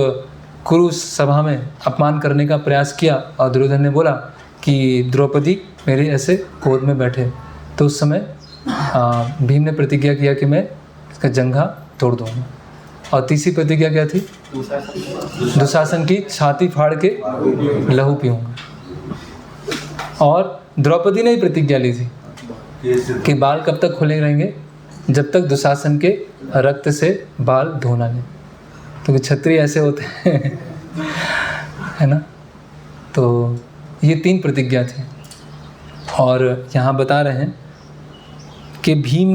कुरु सभा में अपमान करने का प्रयास किया और दुर्योधन ने बोला कि द्रौपदी मेरे ऐसे गोद में बैठे, तो उस समय भीम ने प्रतिज्ञा किया कि मैं इसका जंघा तोड़ दूंगा। और तीसरी प्रतिज्ञा क्या थी? दुशासन की छाती फाड़ के लहू पीऊंगा। और द्रौपदी ने ही प्रतिज्ञा ली थी कि बाल कब तक खुले रहेंगे, जब तक दुशासन के रक्त से बाल धोना नहीं। तो क्षत्रिय ऐसे होते हैं है ना। तो ये 3 प्रतिज्ञा थी। और यहाँ बता रहे हैं कि भीम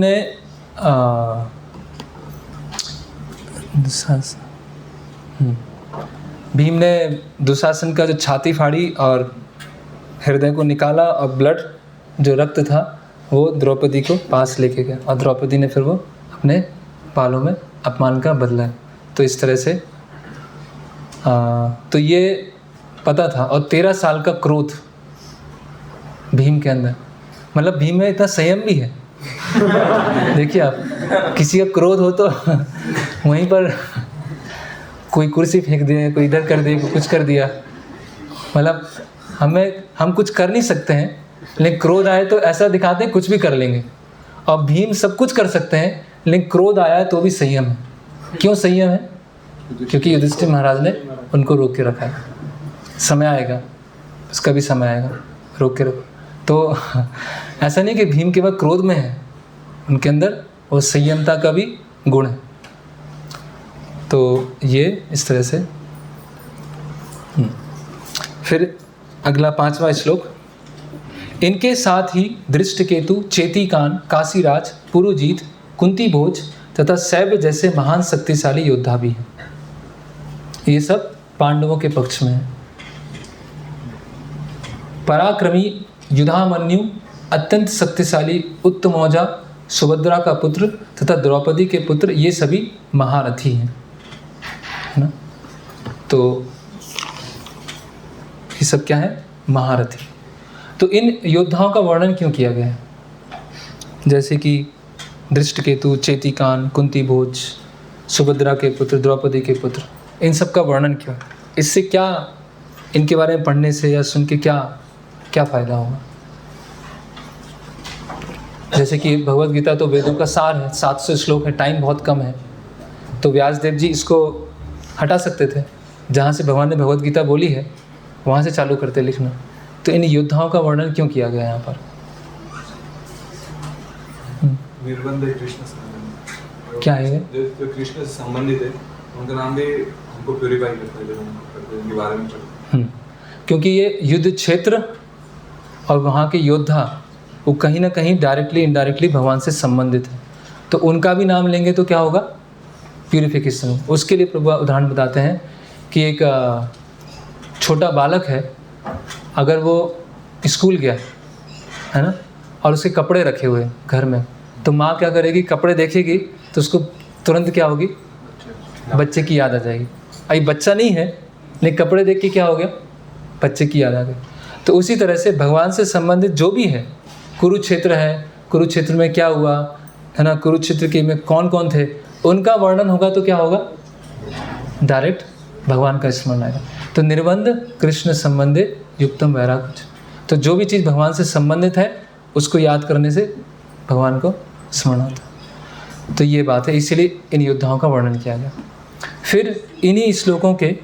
ने दुशासन का जो छाती फाड़ी और हृदय को निकाला, और ब्लड जो रक्त था वो द्रौपदी को पास लेके गया, और द्रौपदी ने फिर वो अपने बालों में अपमान का बदला। तो इस तरह से तो ये पता था। और 13 साल का क्रोध भीम के अंदर, मतलब भीम में इतना संयम भी है। देखिए आप, किसी का क्रोध हो तो वहीं पर कोई कुर्सी फेंक दे, कोई इधर कर दे, कोई कुछ कर दिया। मतलब हम कुछ कर नहीं सकते हैं, लेकिन क्रोध आए तो ऐसा दिखाते हैं कुछ भी कर लेंगे। और भीम सब कुछ कर सकते हैं, लेकिन क्रोध आया तो भी संयम है। क्यों संयम है? क्योंकि युधिष्ठिर महाराज ने उनको रोक के रखा है। समय आएगा, उसका भी समय आएगा, रोक के रखो। तो ऐसा नहीं कि भीम केवल क्रोध में है, उनके अंदर वो संयमता का भी गुण है। तो ये इस तरह से। फिर अगला 5वां श्लोक। इनके साथ ही दृष्टकेतु, चेतीकान, काशीराज, पुरुजीत, कुंती भोज तथा शैव जैसे महान शक्तिशाली योद्धा भी हैं। ये सब पांडवों के पक्ष में है। पराक्रमी युधामन्यु, अत्यंत शक्तिशाली उत्तमौजा, सुभद्रा का पुत्र तथा द्रौपदी के पुत्र, ये सभी महारथी हैं, है ना। तो ये सब क्या है? महारथी। तो इन योद्धाओं का वर्णन क्यों किया गया है? जैसे कि दृष्टकेतु, चेतीकान, कुंती भोज, सुभद्रा के पुत्र, द्रौपदी के पुत्र, इन सब का वर्णन क्यों? इससे क्या, इनके बारे में पढ़ने से या सुन के क्या फ़ायदा होगा? जैसे कि भगवद गीता तो वेदों का सार है, 700 श्लोक है, टाइम बहुत कम है। तो व्यासदेव जी इसको हटा सकते थे, जहाँ से भगवान ने भगवद गीता बोली है वहाँ से चालू करते लिखना। तो इन योद्धाओं का वर्णन क्यों किया गया यहाँ पर? निर्बंध कृष्ण संबंधित क्या है ये? जो कृष्ण से संबंधित है, उनका नाम भी हमको प्यूरिफाई करता है जब हम करते हैं, इनके बारे में पढ़ते हैं। क्योंकि ये युद्ध क्षेत्र और वहाँ के योद्धा वो कहीं ना कहीं डायरेक्टली इनडायरेक्टली भगवान से संबंधित है। तो उनका भी नाम लेंगे तो क्या होगा? प्यूरिफिकेशन। उसके लिए प्रभु उदाहरण बताते हैं कि एक छोटा बालक है, अगर वो स्कूल गया है ना, और उसके कपड़े रखे हुए घर में, तो माँ क्या करेगी? कपड़े देखेगी तो उसको तुरंत क्या होगी? बच्चे की याद आ जाएगी। अभी बच्चा नहीं है, लेकिन कपड़े देख के क्या हो गया? बच्चे की याद आ गई। तो उसी तरह से भगवान से संबंधित जो भी है, कुरुक्षेत्र है, कुरुक्षेत्र में क्या हुआ है ना, कुरुक्षेत्र के में कौन कौन थे, उनका वर्णन होगा तो क्या होगा? डायरेक्ट भगवान का स्मरण आएगा। तो निर्बंध कृष्ण संबंधित युक्तम वैराग्य। तो जो भी चीज़ भगवान से संबंधित है उसको याद करने से भगवान को स्मरण आता है। तो ये बात है, इसीलिए इन योद्धाओं का वर्णन किया गया। फिर इन्हीं श्लोकों के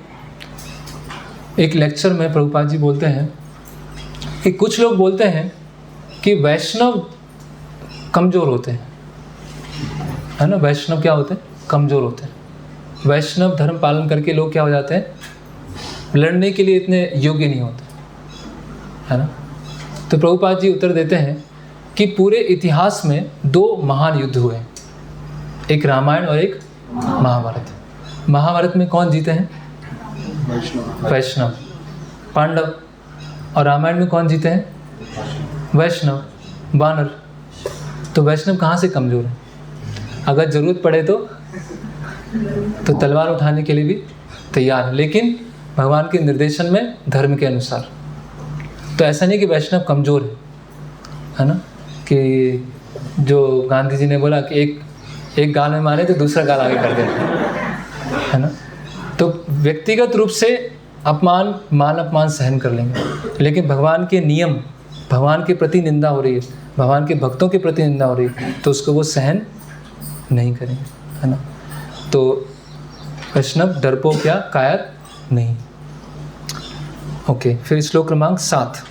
एक लेक्चर में प्रभुपाद जी बोलते हैं कि कुछ लोग बोलते हैं कि वैष्णव कमज़ोर होते हैं, है ना। वैष्णव क्या होते हैं? कमज़ोर होते हैं। वैष्णव धर्म पालन करके लोग क्या हो जाते हैं? लड़ने के लिए इतने योग्य नहीं होते, है ना। तो प्रभुपाद जी उत्तर देते हैं कि पूरे इतिहास में 2 महान युद्ध हुए, एक रामायण और एक महाभारत। महाभारत में कौन जीते हैं? वैष्णव, पांडव। और रामायण में कौन जीते हैं? वैष्णव, वानर। तो वैष्णव कहाँ से कमज़ोर है? अगर ज़रूरत पड़े तो तलवार उठाने के लिए भी तैयार है, लेकिन भगवान के निर्देशन में, धर्म के अनुसार। तो ऐसा नहीं कि वैष्णव कमज़ोर है ना। कि जो गांधी जी ने बोला कि एक एक गाल में मारे तो दूसरा गाल आगे कर देते, है ना। तो व्यक्तिगत रूप से अपमान, मान अपमान सहन कर लेंगे, लेकिन भगवान के नियम, भगवान के प्रति निंदा हो रही है, भगवान के भक्तों के प्रति निंदा हो रही है, तो उसको वो सहन नहीं करेंगे, है ना। तो वैष्णव डरपोक या कायर नहीं। ओके, फिर श्लोक क्रमांक 7।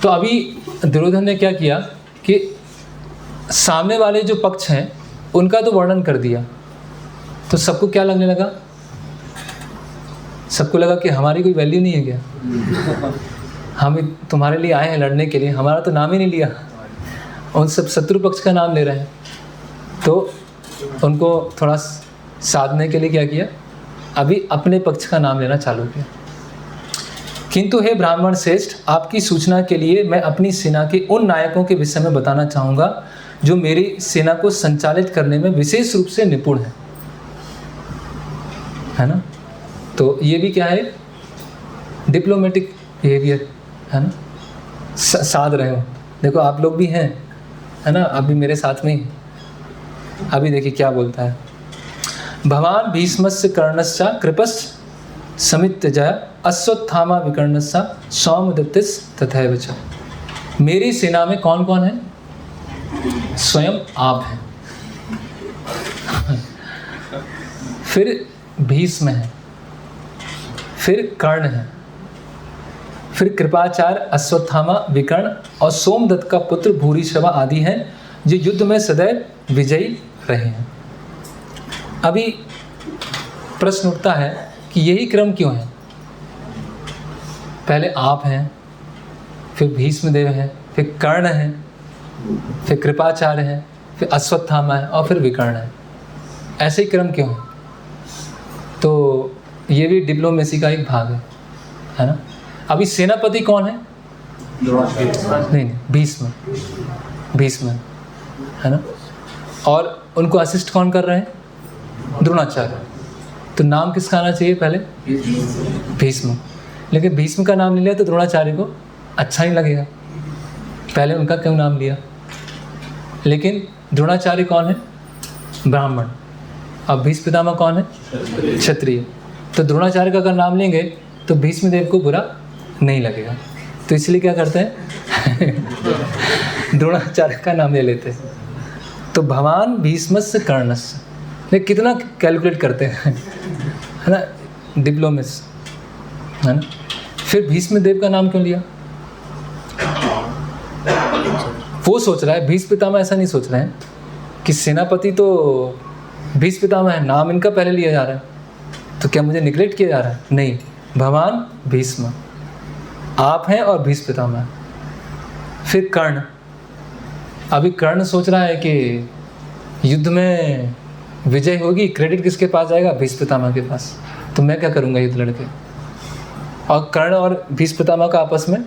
तो अभी दुर्योधन ने क्या किया कि सामने वाले जो पक्ष हैं उनका तो वर्णन कर दिया, तो सबको क्या लगने लगा, सबको लगा कि हमारी कोई वैल्यू नहीं है क्या, हम तुम्हारे लिए आए हैं लड़ने के लिए, हमारा तो नाम ही नहीं लिया, उन सब शत्रु पक्ष का नाम ले रहे हैं। तो उनको थोड़ा साधने के लिए क्या किया, अभी अपने पक्ष का नाम लेना चालू किया। किंतु हे ब्राह्मण श्रेष्ठ, आपकी सूचना के लिए मैं अपनी सेना के उन नायकों के विषय में बताना चाहूँगा जो मेरी सेना को संचालित करने में विशेष रूप से निपुण है ना। तो ये भी क्या है, डिप्लोमेटिक बिहेवियर, है ना, साध रहे हो। देखो आप लोग भी हैं, है ना, अभी मेरे साथ में ही। अभी देखिए क्या बोलता है, भवान भीष्मस्य कर्णस्य कृपस्य समित्यजय अश्वत्थामा विकर्णस्य सौमदत्तिस् तथैव च। मेरी सेना में कौन कौन है, स्वयं आप हैं, फिर भीष्म है, फिर कर्ण है, फिर कृपाचार्य, अश्वत्थामा, विकर्ण और सोमदत्त का पुत्र भूरिश्रवा आदि हैं जो युद्ध में सदैव विजयी रहे हैं। अभी प्रश्न उठता है कि यही क्रम क्यों है, पहले आप हैं, फिर भीष्मदेव हैं, फिर कर्ण हैं, फिर कृपाचार्य हैं, फिर अश्वत्थामा है और फिर विकर्ण है, ऐसे ही क्रम क्यों है। तो ये भी डिप्लोमेसी का एक भाग है ना। अभी सेनापति कौन है, नहीं भीष्म, भीष्म है ना, और उनको असिस्ट कौन कर रहे हैं, द्रोणाचार्य। तो नाम किसका आना चाहिए पहले, भीष्म, लेकिन भीष्म का नाम ले लिया तो द्रोणाचार्य को अच्छा नहीं लगेगा, पहले उनका क्यों नाम लिया। लेकिन द्रोणाचार्य कौन है, ब्राह्मण, अब भीष्म पितामह कौन है, क्षत्रिय। तो द्रोणाचार्य का अगर नाम लेंगे तो भीष्मदेव को बुरा नहीं लगेगा, तो इसलिए क्या करते हैं द्रोणाचार्य का नाम ले लेते हैं। तो भवान भीष्मस्य कर्णस्य, ये कितना कैलकुलेट करते हैं, है ना, डिप्लोमेस, है ना। फिर भीष्मदेव का नाम क्यों लिया, वो सोच रहा है, भीष्म पितामह ऐसा नहीं सोच रहे हैं कि सेनापति तो भीष्म पितामह है, नाम इनका पहले लिया जा रहा है, तो क्या मुझे निगलेक्ट किया जा रहा है, नहीं, भगवान भीष्म आप हैं और भीष्म पितामह। फिर कर्ण, अभी कर्ण सोच रहा है कि युद्ध में विजय होगी, क्रेडिट किसके पास जाएगा, भीष्म पितामह के पास, तो मैं क्या करूँगा युद्ध लड़के। और कर्ण और भीष्म पितामह का आपस में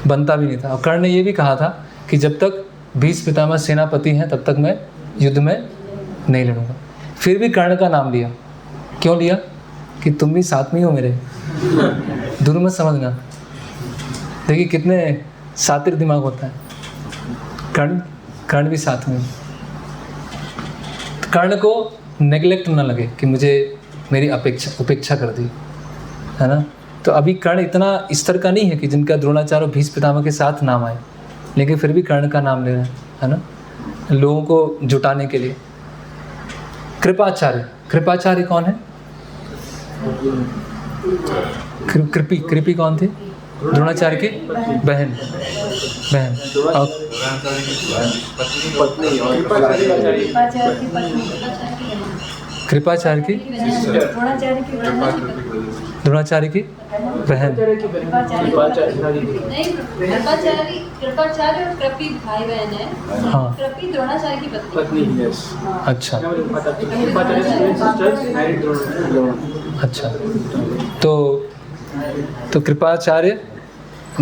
बनता भी नहीं था, और कर्ण ने ये भी कहा था कि जब तक भीष्म पितामह सेनापति हैं तब तक मैं युद्ध में नहीं लड़ूंगा। फिर भी कर्ण का नाम लिया, क्यों लिया, कि तुम भी साथ में ही हो मेरे, दूर मत समझना। देखिए कितने सातिर दिमाग होता है, कर्ण भी साथ में। कर्ण को नेगलेक्ट ना लगे कि मुझे मेरी उपेक्षा कर दी, है ना। तो अभी कर्ण इतना स्तर का नहीं है कि जिनका द्रोणाचार्य भीष्म पितामह के साथ नाम आए, लेकिन फिर भी कर्ण का नाम ले रहे हैं, है ना, लोगों को जुटाने के लिए। कृपाचार्य, कृपाचार्य कौन है, कृपी कौन थे, द्रोणाचार्य की बहन, और कृपाचार्य की द्रोणाचार्य की बहन, कृपाचार्य और कृपी भाई बहन है। हाँ, कृपी द्रोणाचार्य की पत्नी, यस, अच्छा अच्छा। तो कृपाचार्य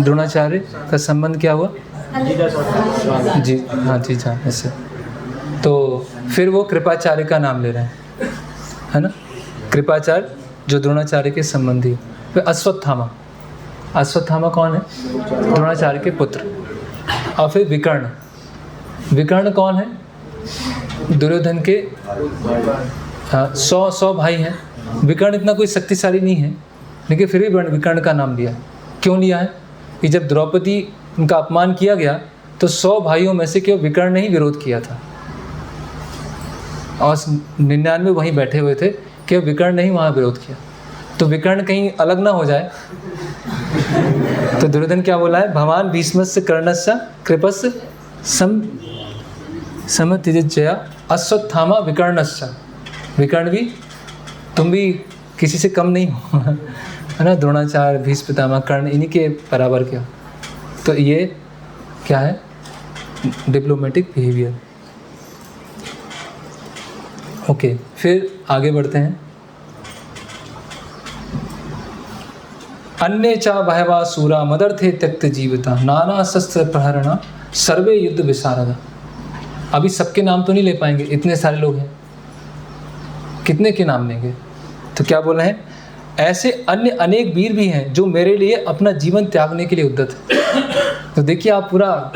द्रोणाचार्य का संबंध क्या हुआ, जी हाँ, जी हाँ, ऐसे। तो फिर वो कृपाचार्य का नाम ले रहे हैं, है ना, कृपाचार्य जो द्रोणाचार्य के संबंधी। फिर अश्वत्थामा, अश्वत्थामा कौन है, द्रोणाचार्य के पुत्र। और फिर विकर्ण, विकर्ण कौन है, दुर्योधन के 100 भाई हैं। विकर्ण इतना कोई शक्तिशाली नहीं है, लेकिन फिर भी विकर्ण का नाम लिया। क्यों लिया है कि जब द्रौपदी उनका अपमान किया गया तो 100 भाइयों में से केवल विकर्ण ने ही विरोध किया था, और 99 वहीं बैठे हुए थे, केवल विकर्ण ने ही वहाँ विरोध किया। तो विकर्ण कहीं अलग ना हो जाए, तो दुर्योधन क्या बोला है, भगवान भीष्मस्य कर्णस्य कृपस्य समतिजया अश्वत्थामा विकर्णस्य। विकर्ण भी, तुम भी किसी से कम नहीं हो, है ना। द्रोणाचार्य, भीष्म पितामह, कर्ण, इन्हीं के बराबर क्या। तो ये क्या है, डिप्लोमेटिक बिहेवियर। ओके, फिर आगे बढ़ते हैं। अन्ये च बहवा सूरा मदर्थे त्यक्त जीविता नाना शस्त्र प्रहरणा सर्वे युद्ध विशारदा। अभी सबके नाम तो नहीं ले पाएंगे, इतने सारे लोग हैं, कितने के नाम लेंगे। तो क्या बोल रहे हैं, ऐसे अन्य अनेक वीर भी हैं जो मेरे लिए अपना जीवन त्यागने के लिए उद्यत है। तो देखिए, आप पूरा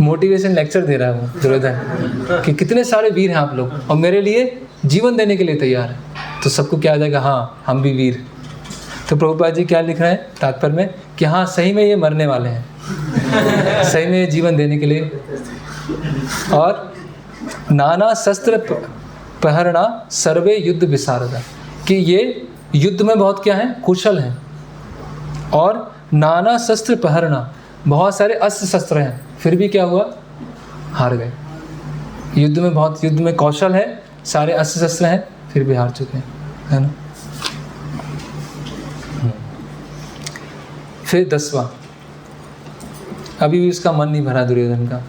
मोटिवेशन लेक्चर दे रहा है दुर्योधन कि कितने सारे वीर हैं आप लोग और मेरे लिए जीवन देने के लिए तैयार है। तो सबको क्या आ जाएगा, हाँ हम भी वीर। तो प्रभुपाद जी क्या लिख रहे हैं तात्पर्य में कि हाँ सही में ये मरने वाले हैं, सही में ये जीवन देने के लिए। और नाना शस्त्र प्रहरणा सर्वे युद्ध विशारदा, कि ये युद्ध में बहुत क्या है, कुशल हैं। और नाना शस्त्र प्रहरणा, बहुत सारे अस्त्र शस्त्र हैं, फिर भी क्या हुआ, हार गए। युद्ध में बहुत, युद्ध में कौशल है, सारे अस्त्र शस्त्र हैं, फिर भी हार चुके हैं, है ना। फिर 10वां, अभी भी उसका मन नहीं भरा दुर्योधन का।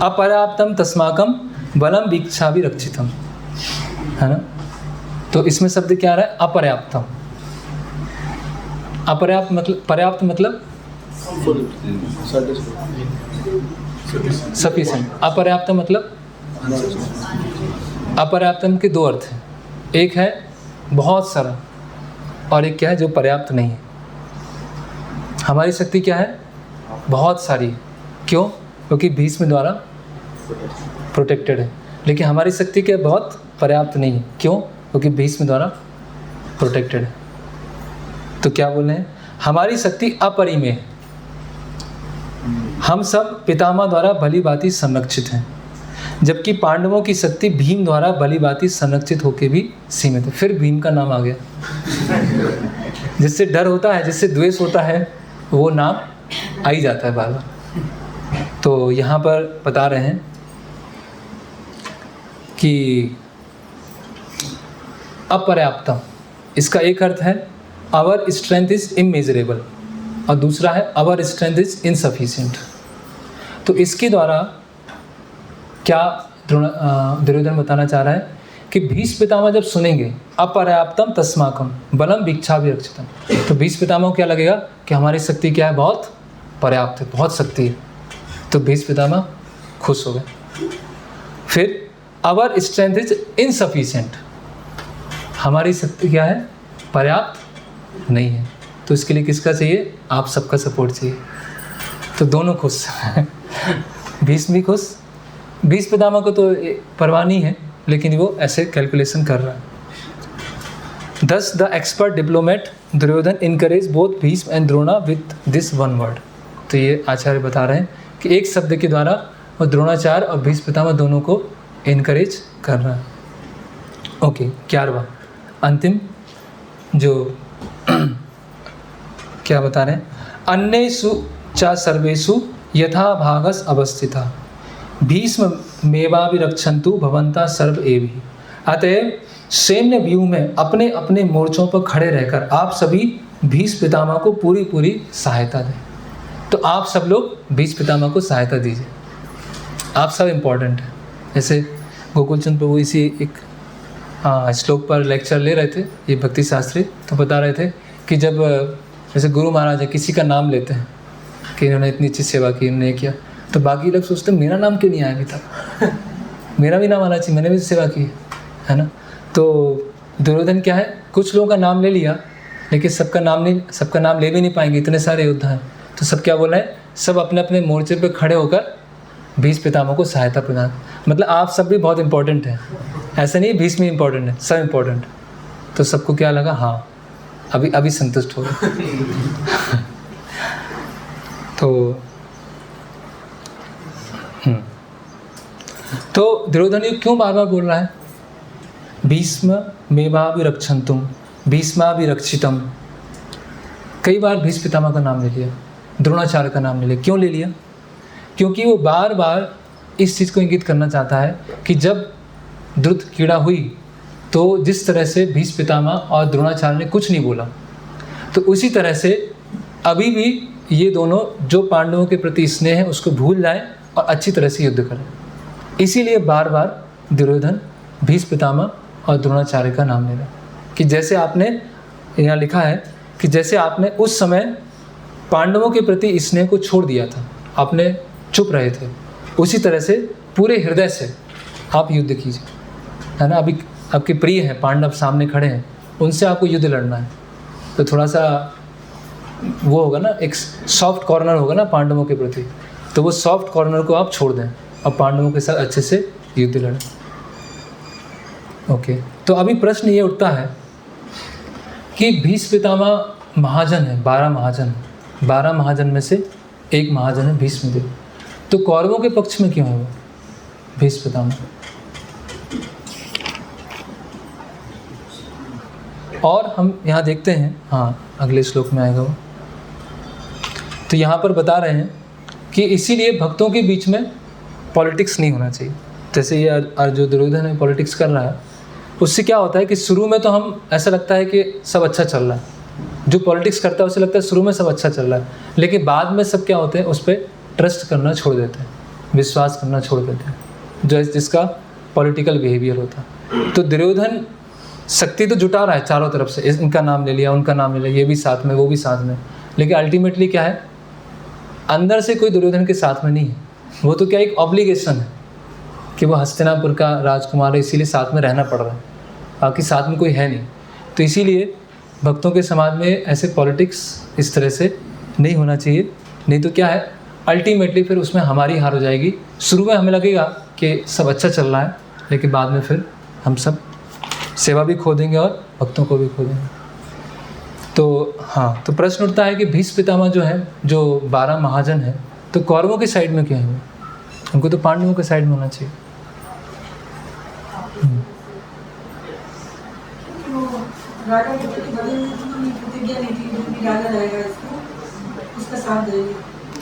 अपर्याप्तम तस्माकम बलम वीक्षा भी रक्षितम, है ना। तो इसमें शब्द क्या आ रहा है, अपर्याप्तम। अपर्याप्त मतलब, पर्याप्त मतलब सफिशिएंट, अपर्याप्त मतलब, अपर्याप्तम के दो अर्थ हैं, एक है बहुत सारा और एक क्या है जो पर्याप्त नहीं है। हमारी शक्ति क्या है, बहुत सारी। क्यों, क्योंकि भीष्म द्वारा प्रोटेक्टेड है। लेकिन हमारी शक्ति क्या बहुत पर्याप्त नहीं है, क्यों, क्योंकि भीष्म द्वारा प्रोटेक्टेड है। तो क्या बोल रहे हैं, हमारी शक्ति अपरिमेय है, हम सब पितामह द्वारा भली भांति संरक्षित हैं, जबकि पांडवों की शक्ति भीम द्वारा भली भांति संरक्षित होकर भी सीमित है। फिर भीम का नाम आ गया। जिससे डर होता है, जिससे द्वेष होता है, वो नाम आ ही जाता है बार बार। तो यहाँ पर बता रहे हैं कि अपर्याप्तम, इसका एक अर्थ है आवर स्ट्रेंथ इज इमेजरेबल और दूसरा है आवर स्ट्रेंथ इज इनसफिशिएंट। तो इसके द्वारा क्या दुर्योधन बताना चाह रहा है कि भीष्म पितामह जब सुनेंगे अपर्याप्तम तस्माकम बलम भिक्षा भी रक्षितम, तो भीष्म पितामह को क्या लगेगा कि हमारी शक्ति क्या है, बहुत पर्याप्त है, बहुत शक्ति है। तो भीष्म पितामह खुश हो गए। फिर आवर स्ट्रेंथ इज इनसफिशिएंट, हमारी शक्ति क्या है, पर्याप्त नहीं है। तो इसके लिए किसका चाहिए, आप सबका सपोर्ट चाहिए। तो दोनों खुश, भीष्म भी खुश, भीष्म पितामह को तो परवाह नहीं है, लेकिन वो ऐसे कैलकुलेशन कर रहा है। Thus the expert diplomat Duryodhana encourage both Bhishma and Drona with this one word। तो ये आचार्य बता रहे हैं कि एक शब्द के द्वारा वो द्रोणाचार्य और भीष्म पितामह दोनों को इनकरेज कर रहा है। ओके, 11वां अंतिम जो क्या बता रहे हैं, अन्येषु च सर्वेषु यथा भागस अवस्थिता भीष्म मेवाभिरक्षन्तु भवन्ता सर्व एवि। अतएव सैन्य व्यूह में अपने अपने मोर्चों पर खड़े रहकर आप सभी भीष्म पितामह को पूरी पूरी सहायता दें। तो आप सब लोग भीष्म पितामह को सहायता दीजिए, आप सब इम्पोर्टेंट हैं। जैसे गोकुलचंद प्रभु इसी एक श्लोक पर लेक्चर ले रहे थे, ये भक्ति शास्त्री, तो बता रहे थे कि जब जैसे गुरु महाराज है, किसी का नाम लेते हैं कि इन्होंने इतनी अच्छी सेवा की, इन्होंने किया, तो बाकी लोग सोचते हैं मेरा नाम क्यों नहीं आया अभी तक, मेरा भी नाम आना चाहिए, मैंने भी सेवा की है ना। तो दुर्योधन क्या है, कुछ लोगों का नाम ले लिया, लेकिन सबका नाम ले भी नहीं पाएंगे, इतने सारे योद्धा हैं। तो सब क्या बोल रहे हैं, सब अपने अपने मोर्चे पे खड़े होकर भीष्म पितामह को सहायता प्रदान। मतलब आप सब भी बहुत इंपॉर्टेंट हैं, ऐसा नहीं भीष्म इंपॉर्टेंट है, सब इंपॉर्टेंट। तो सबको क्या लगा, हाँ अभी अभी संतुष्ट हो गए। तो दुर्योधन ये क्यों बार बार बोल रहा है, भीष्म मेवाभिरक्षन्तुम भीष्माभिरक्षितम। कई बार भीष्म पितामह का नाम ले लिया, द्रोणाचार्य का नाम ले लिया। क्यों ले लिया? क्योंकि वो बार बार इस चीज़ को इंगित करना चाहता है कि जब द्रुत कीड़ा हुई तो जिस तरह से भीष्म पितामह और द्रोणाचार्य ने कुछ नहीं बोला, तो उसी तरह से अभी भी ये दोनों जो पांडवों के प्रति स्नेह है उसको भूल जाएं और अच्छी तरह से युद्ध करें। इसीलिए बार बार दुर्योधन भीष्म पितामह और द्रोणाचार्य का नाम ले रहा है कि जैसे आपने यहाँ लिखा है कि जैसे आपने उस समय पांडवों के प्रति स्नेह को छोड़ दिया था, आपने चुप रहे थे, उसी तरह से पूरे हृदय से आप युद्ध कीजिए, है ना। अभी आपके प्रिय हैं पांडव सामने खड़े हैं, उनसे आपको युद्ध लड़ना है, तो थोड़ा सा वो होगा ना, एक सॉफ्ट कॉर्नर होगा ना पांडवों के प्रति, तो वो सॉफ्ट कॉर्नर को आप छोड़ दें और पांडवों के साथ अच्छे से युद्ध लड़ें। ओके, तो अभी प्रश्न ये उठता है कि भीष्म पितामह महाजन है, 12 महाजन, 12 महाजन में से एक महाजन है भीष्मदेव, तो कौरवों के पक्ष में क्यों है वो भीष्म पितामह? और हम यहाँ देखते हैं, हाँ अगले श्लोक में आएगा वो, तो यहाँ पर बता रहे हैं कि इसीलिए भक्तों के बीच में पॉलिटिक्स नहीं होना चाहिए। जैसे ये जो दुर्योधन है पॉलिटिक्स कर रहा है, उससे क्या होता है कि शुरू में तो हम ऐसा लगता है कि सब अच्छा चल रहा है, जो पॉलिटिक्स करता है उसे लगता है शुरू में सब अच्छा चल रहा है, लेकिन बाद में सब क्या होते हैं, उस पर ट्रस्ट करना छोड़ देते हैं, विश्वास करना छोड़ देते हैं, जो जिसका पॉलिटिकल बिहेवियर होता है। तो दुर्योधन शक्ति तो जुटा रहा है चारों तरफ से, इनका नाम ले लिया, उनका नाम ले लिया, ये भी साथ में, वो भी साथ में, लेकिन अल्टीमेटली क्या है, अंदर से कोई दुर्योधन के साथ में नहीं है। वो तो क्या एक ऑब्लिगेशन है कि वो हस्तिनापुर का राजकुमार है, इसीलिए साथ में रहना पड़ रहा है, बाकी साथ में कोई है नहीं। तो इसीलिए भक्तों के समाज में ऐसे पॉलिटिक्स इस तरह से नहीं होना चाहिए, नहीं तो क्या है, अल्टीमेटली फिर उसमें हमारी हार हो जाएगी। शुरू में हमें लगेगा कि सब अच्छा चल रहा है, लेकिन बाद में फिर हम सब सेवा भी खो देंगे और भक्तों को भी खो देंगे। तो हाँ, तो प्रश्न उठता है कि भीष्म पितामह जो है, जो 12 महाजन है, तो कौरवों के साइड में क्यों है? उनको तो पांडवों के साइड में होना चाहिए। राजा के प्रति बदल में प्रतिज्ञा ली थी, जो भी राजा रहेगा इसको उसका साथ देंगे।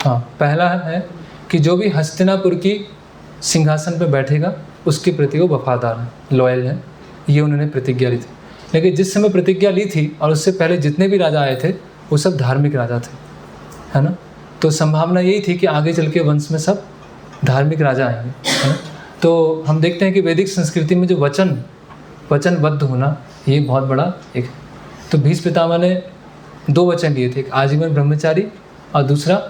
हाँ, पहला है कि जो भी हस्तिनापुर की सिंहासन पर बैठेगा उसके प्रति वो वफादार है, लॉयल है, ये उन्होंने प्रतिज्ञा ली थी। लेकिन जिस समय प्रतिज्ञा ली थी और उससे पहले जितने भी राजा आए थे वो सब धार्मिक राजा थे, है ना। तो संभावना यही थी कि आगे चल के वंश में सब धार्मिक राजा आएंगे, है ना। तो हम देखते हैं कि वैदिक संस्कृति में जो वचनबद्ध होना, ये बहुत बड़ा एक। तो भीष्म पितामह ने 2 वचन लिए थे, एक आजीवन ब्रह्मचारी और दूसरा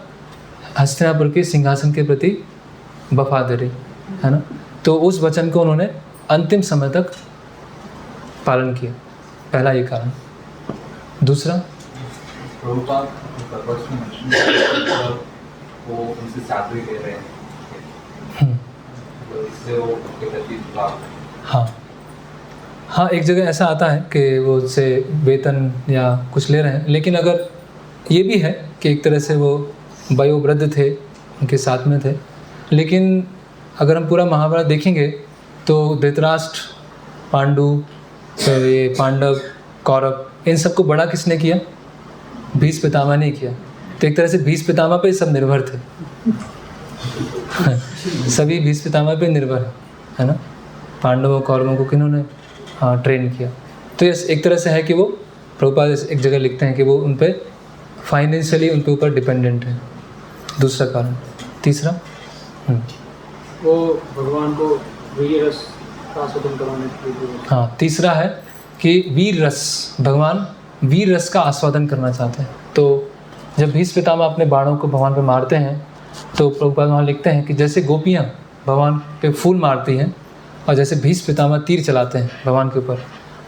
हस्तिनापुर के सिंहासन के प्रति वफादारी, है ना। तो उस वचन को उन्होंने अंतिम समय तक पालन किया, पहला ये कारण। दूसरा प्रभुपाद वो उनसे शादी ले रहे हैं, तो इससे वो उनके प्रति लाभ। हाँ, एक जगह ऐसा आता है कि वो उससे वेतन या कुछ ले रहे हैं, लेकिन अगर ये भी है कि एक तरह से वो वयोवृद्ध थे, उनके साथ में थे। लेकिन अगर हम पूरा महाभारत देखेंगे तो धृतराष्ट्र, पांडु, तो ये पांडव, कौरव, इन सबको बड़ा किसने किया? भीष्म पितामह ने किया। तो एक तरह से भीष्म पितामह पे सब निर्भर थे। सभी भीष्म पितामह पे निर्भर है ना। पांडवों कौरवों को किन्होंने ट्रेन किया। तो ये एक तरह से है कि वो प्रभुपाद एक जगह लिखते हैं कि वो उन पर फाइनेंशियली उनके ऊपर डिपेंडेंट है। दूसरा कारण। तीसरा वो भगवान को वीर रस का आस्वादन कराने के लिए। हाँ, तीसरा है कि वीर रस, भगवान वीर रस का आस्वादन करना चाहते हैं। तो जब भीष्म पितामह अपने बाणों को भगवान पे मारते हैं तो प्रभुपाद वहाँ लिखते हैं कि जैसे गोपियाँ भगवान पे फूल मारती हैं और जैसे भीष्म पितामह तीर चलाते हैं भगवान के ऊपर,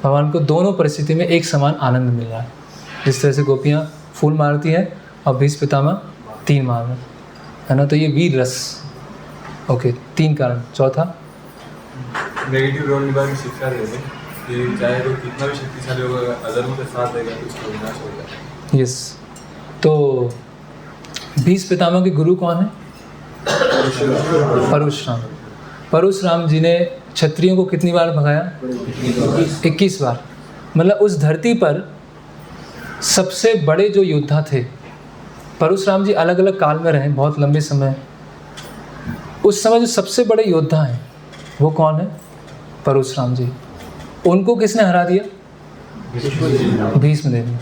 भगवान को दोनों परिस्थिति में एक समान आनंद मिल रहा है। जिस तरह से गोपियाँ फूल मारती हैं और भीष्म पितामह तीर मार रहे हैं, है ना। तो ये वीर रस। ओके, 3 कारण। चौथा नेगेटिव रोल निभा की शिक्षा देते हैं कि चाहे वो कितना भी शक्तिशाली होगा, अधर्म के साथ देगा तो उसका विनाश होगा। यस। तो भीष्म पितामह के गुरु कौन है? परशुराम। परशुराम जी ने क्षत्रियों को कितनी बार भगाया? 21 बार। मतलब उस धरती पर सबसे बड़े जो योद्धा थे, परशुराम जी अलग अलग काल में रहे बहुत लंबे समय। उस समय जो सबसे बड़े योद्धा हैं वो कौन है? परशुराम जी। उनको किसने हरा दिया? भीष्म देव ने।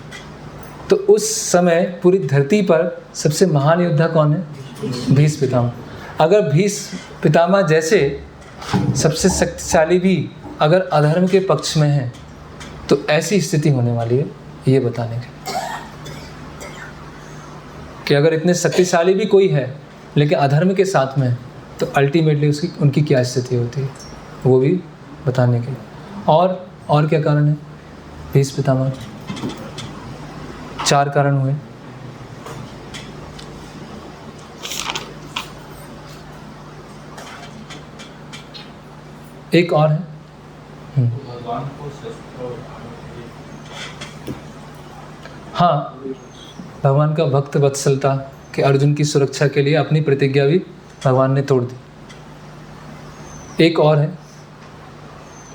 तो उस समय पूरी धरती पर सबसे महान योद्धा कौन है? भीष्म पितामह। अगर भीष्म पितामह जैसे सबसे शक्तिशाली भी अगर अधर्म के पक्ष में है तो ऐसी स्थिति होने वाली है, ये बताने के कि अगर इतने शक्तिशाली भी कोई है लेकिन अधर्म के साथ में है तो अल्टीमेटली उसकी उनकी क्या स्थिति होती है, वो भी बताने के। और क्या कारण है भीष्म पितामह? 4 कारण हुए। एक और है। हाँ, भगवान का भक्त वत्सलता कि अर्जुन की सुरक्षा के लिए अपनी प्रतिज्ञा भी भगवान ने तोड़ दी। एक और है,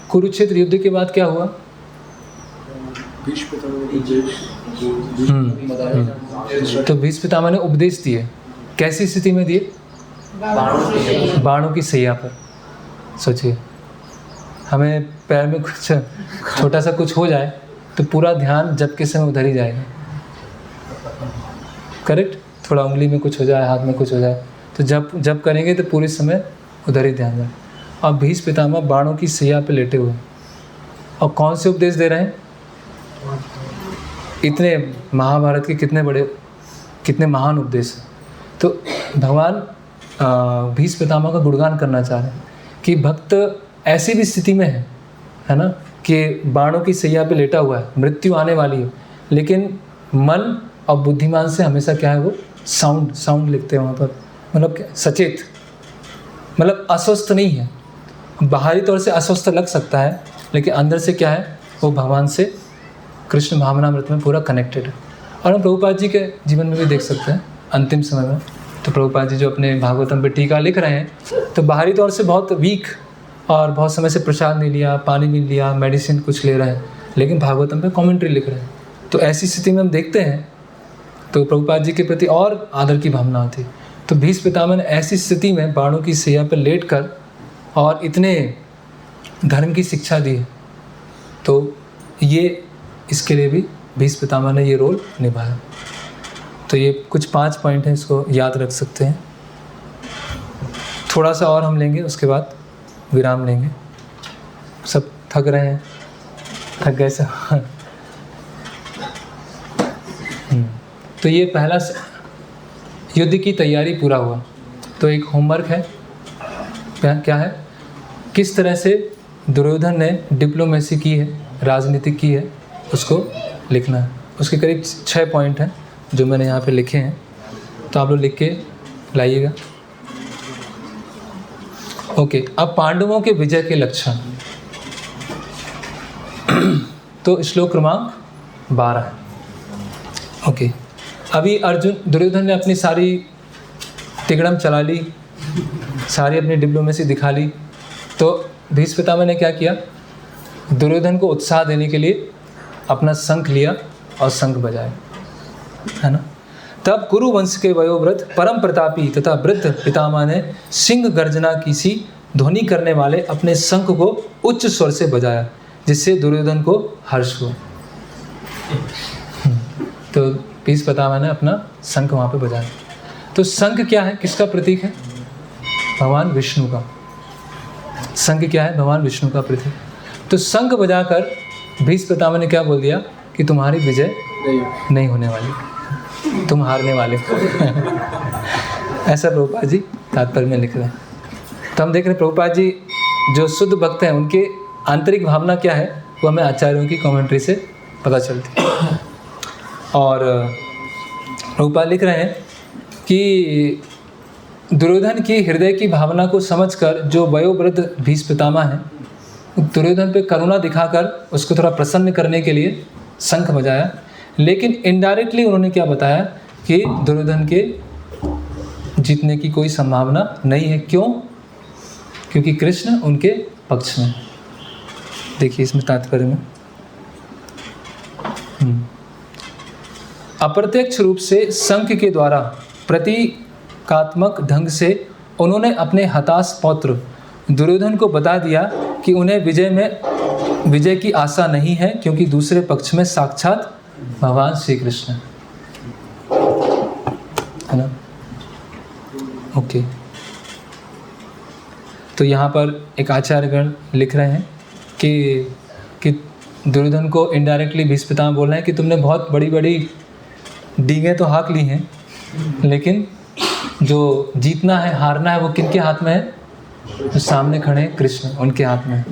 कुरुक्षेत्र युद्ध के बाद क्या हुआ? तो भीष्म पितामह ने उपदेश दिए। कैसी स्थिति में दिए? बाणों की सैया पर। सोचिए, हमें पैर में कुछ छोटा सा कुछ हो जाए तो पूरा ध्यान जब के समय उधर ही जाएगा। करेक्ट? थोड़ा उंगली में कुछ हो जाए, हाथ में कुछ हो जाए तो जब करेंगे तो पूरे समय उधर ही ध्यान जाए। अब भीष्म पितामह बाणों की सैया पे लेटे हुए और कौन से उपदेश दे रहे हैं? इतने महाभारत के कितने महान उपदेश हैं। तो भगवान भीष्म पितामह का गुणगान करना चाह रहे हैं कि भक्त ऐसी भी स्थिति में है ना, कि बाणों की सैया पे लेटा हुआ है, मृत्यु आने वाली है, लेकिन मन और बुद्धिमान से हमेशा क्या है, वो साउंड लिखते हैं वहाँ पर, मतलब सचेत, मतलब अस्वस्थ नहीं है। बाहरी तौर से अस्वस्थ लग सकता है लेकिन अंदर से क्या है, वो भगवान से कृष्ण भावनामृत में पूरा कनेक्टेड है। और हम प्रभुपाद जी के जीवन में भी देख सकते हैं अंतिम समय में। तो प्रभुपाद जी जो अपने भागवतम पे टीका लिख रहे हैं तो बाहरी तौर से बहुत वीक और बहुत समय से प्रसाद नहीं लिया, पानी नहीं लिया, मेडिसिन कुछ ले रहे हैं, लेकिन भागवतम पे कमेंट्री लिख रहे हैं। तो ऐसी स्थिति में हम देखते हैं तो प्रभुपाद जी के प्रति और आदर की भावना होती है। तो भीष्म पितामह ने ऐसी स्थिति में बाणों की सैया पर लेटकर और इतने धर्म की शिक्षा दी है, तो ये इसके लिए भी भीष्म पितामह ने ये रोल निभाया। तो ये कुछ 5 पॉइंट हैं, इसको याद रख सकते हैं। थोड़ा सा और हम लेंगे, उसके बाद विराम लेंगे। सब थक रहे हैं, थक गए सब। तो ये पहला युद्ध की तैयारी पूरा हुआ। तो एक होमवर्क है, क्या है, किस तरह से दुर्योधन ने डिप्लोमेसी की है, राजनीति की है, उसको लिखना है। उसके करीब 6 पॉइंट हैं जो मैंने यहाँ पे लिखे हैं, तो आप लोग लिख के लाइएगा। ओके, अब पांडवों के विजय के लक्षण। तो श्लोक क्रमांक 12 है। ओके, अभी दुर्योधन ने अपनी सारी तिगड़म चला ली, सारी अपनी डिप्लोमेसी दिखा ली। तो भीष्म पितामह ने क्या किया, दुर्योधन को उत्साह देने के लिए अपना शंख लिया और शंख बजाया, है ना। तब कुरु वंश के वयोवृद्ध परम प्रतापी तथा वृद्ध पितामह ने सिंह गर्जना की सी ध्वनि करने वाले अपने शंख को उच्च स्वर से बजाया, जिससे दुर्योधन को हर्ष हुआ। तो भीष्म पितामह ने अपना शंख वहाँ पे बजाया। तो शंख क्या है, किसका प्रतीक है? भगवान विष्णु का। शंख क्या है? भगवान विष्णु का प्रतीक। तो शंख बजाकर भीष्म पितामह ने क्या बोल दिया कि तुम्हारी विजय नहीं होने वाली, तुम हारने वाले। ऐसा प्रभुपाद जी तात्पर्य में लिख रहे हैं। तो हम देख रहे हैं प्रभुपाद जी जो शुद्ध भक्त हैं, उनके आंतरिक भावना क्या है वो हमें आचार्यों की कमेंट्री से पता चलती है। और प्रभुपाद लिख रहे हैं कि दुर्योधन की हृदय की भावना को समझकर जो वयोवृद्ध भीष्म पितामह है, दुर्योधन पे करुणा दिखाकर उसको थोड़ा प्रसन्न करने के लिए शंख बजाया, लेकिन इनडायरेक्टली उन्होंने क्या बताया कि दुर्योधन के जीतने की कोई संभावना नहीं है। क्यों? क्योंकि कृष्ण उनके पक्ष में। देखिए इसमें तात्पर्य में अप्रत्यक्ष रूप से शंख के द्वारा प्रतीकात्मक ढंग से उन्होंने अपने हताश पौत्र दुर्योधन को बता दिया कि उन्हें विजय की आशा नहीं है, क्योंकि दूसरे पक्ष में साक्षात भगवान श्री कृष्ण है ना। ओके, तो यहाँ पर एक आचार्यगण लिख रहे हैं कि दुर्योधन को इनडायरेक्टली भीष्म पितामह बोल रहे हैं कि तुमने बहुत बड़ी बड़ी डींगें तो हाँक ली हैं, लेकिन जो जीतना है, हारना है, वो किनके हाथ में है? जो सामने खड़े हैं कृष्ण, उनके हाथ में है।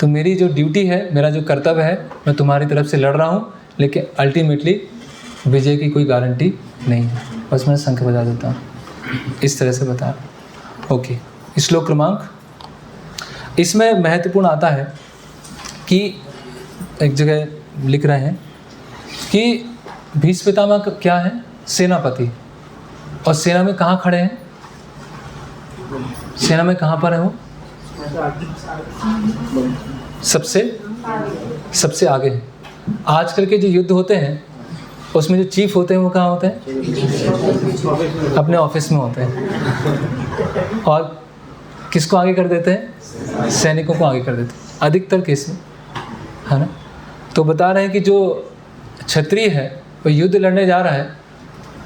तो मेरी जो ड्यूटी है, मेरा जो कर्तव्य है, मैं तुम्हारी तरफ से लड़ रहा हूँ, लेकिन अल्टीमेटली विजय की कोई गारंटी नहीं है। बस मैं शंख बजा देता हूँ। इस तरह से बताया। ओके, श्लोक क्रमांक, इसमें महत्वपूर्ण आता है कि एक जगह लिख रहे हैं कि भीष्म पितामह क्या है? सेनापति। और सेना में कहाँ खड़े हैं? सेना में कहाँ पर है वो? सबसे आगे हैं। आजकल के जो युद्ध होते हैं उसमें जो चीफ होते हैं वो कहाँ होते हैं? अपने ऑफिस में होते हैं। और किसको आगे कर देते हैं? सैनिकों को आगे कर देते हैं अधिकतर केस में, है ना। तो बता रहे हैं कि जो क्षत्रिय है वो युद्ध लड़ने जा रहा है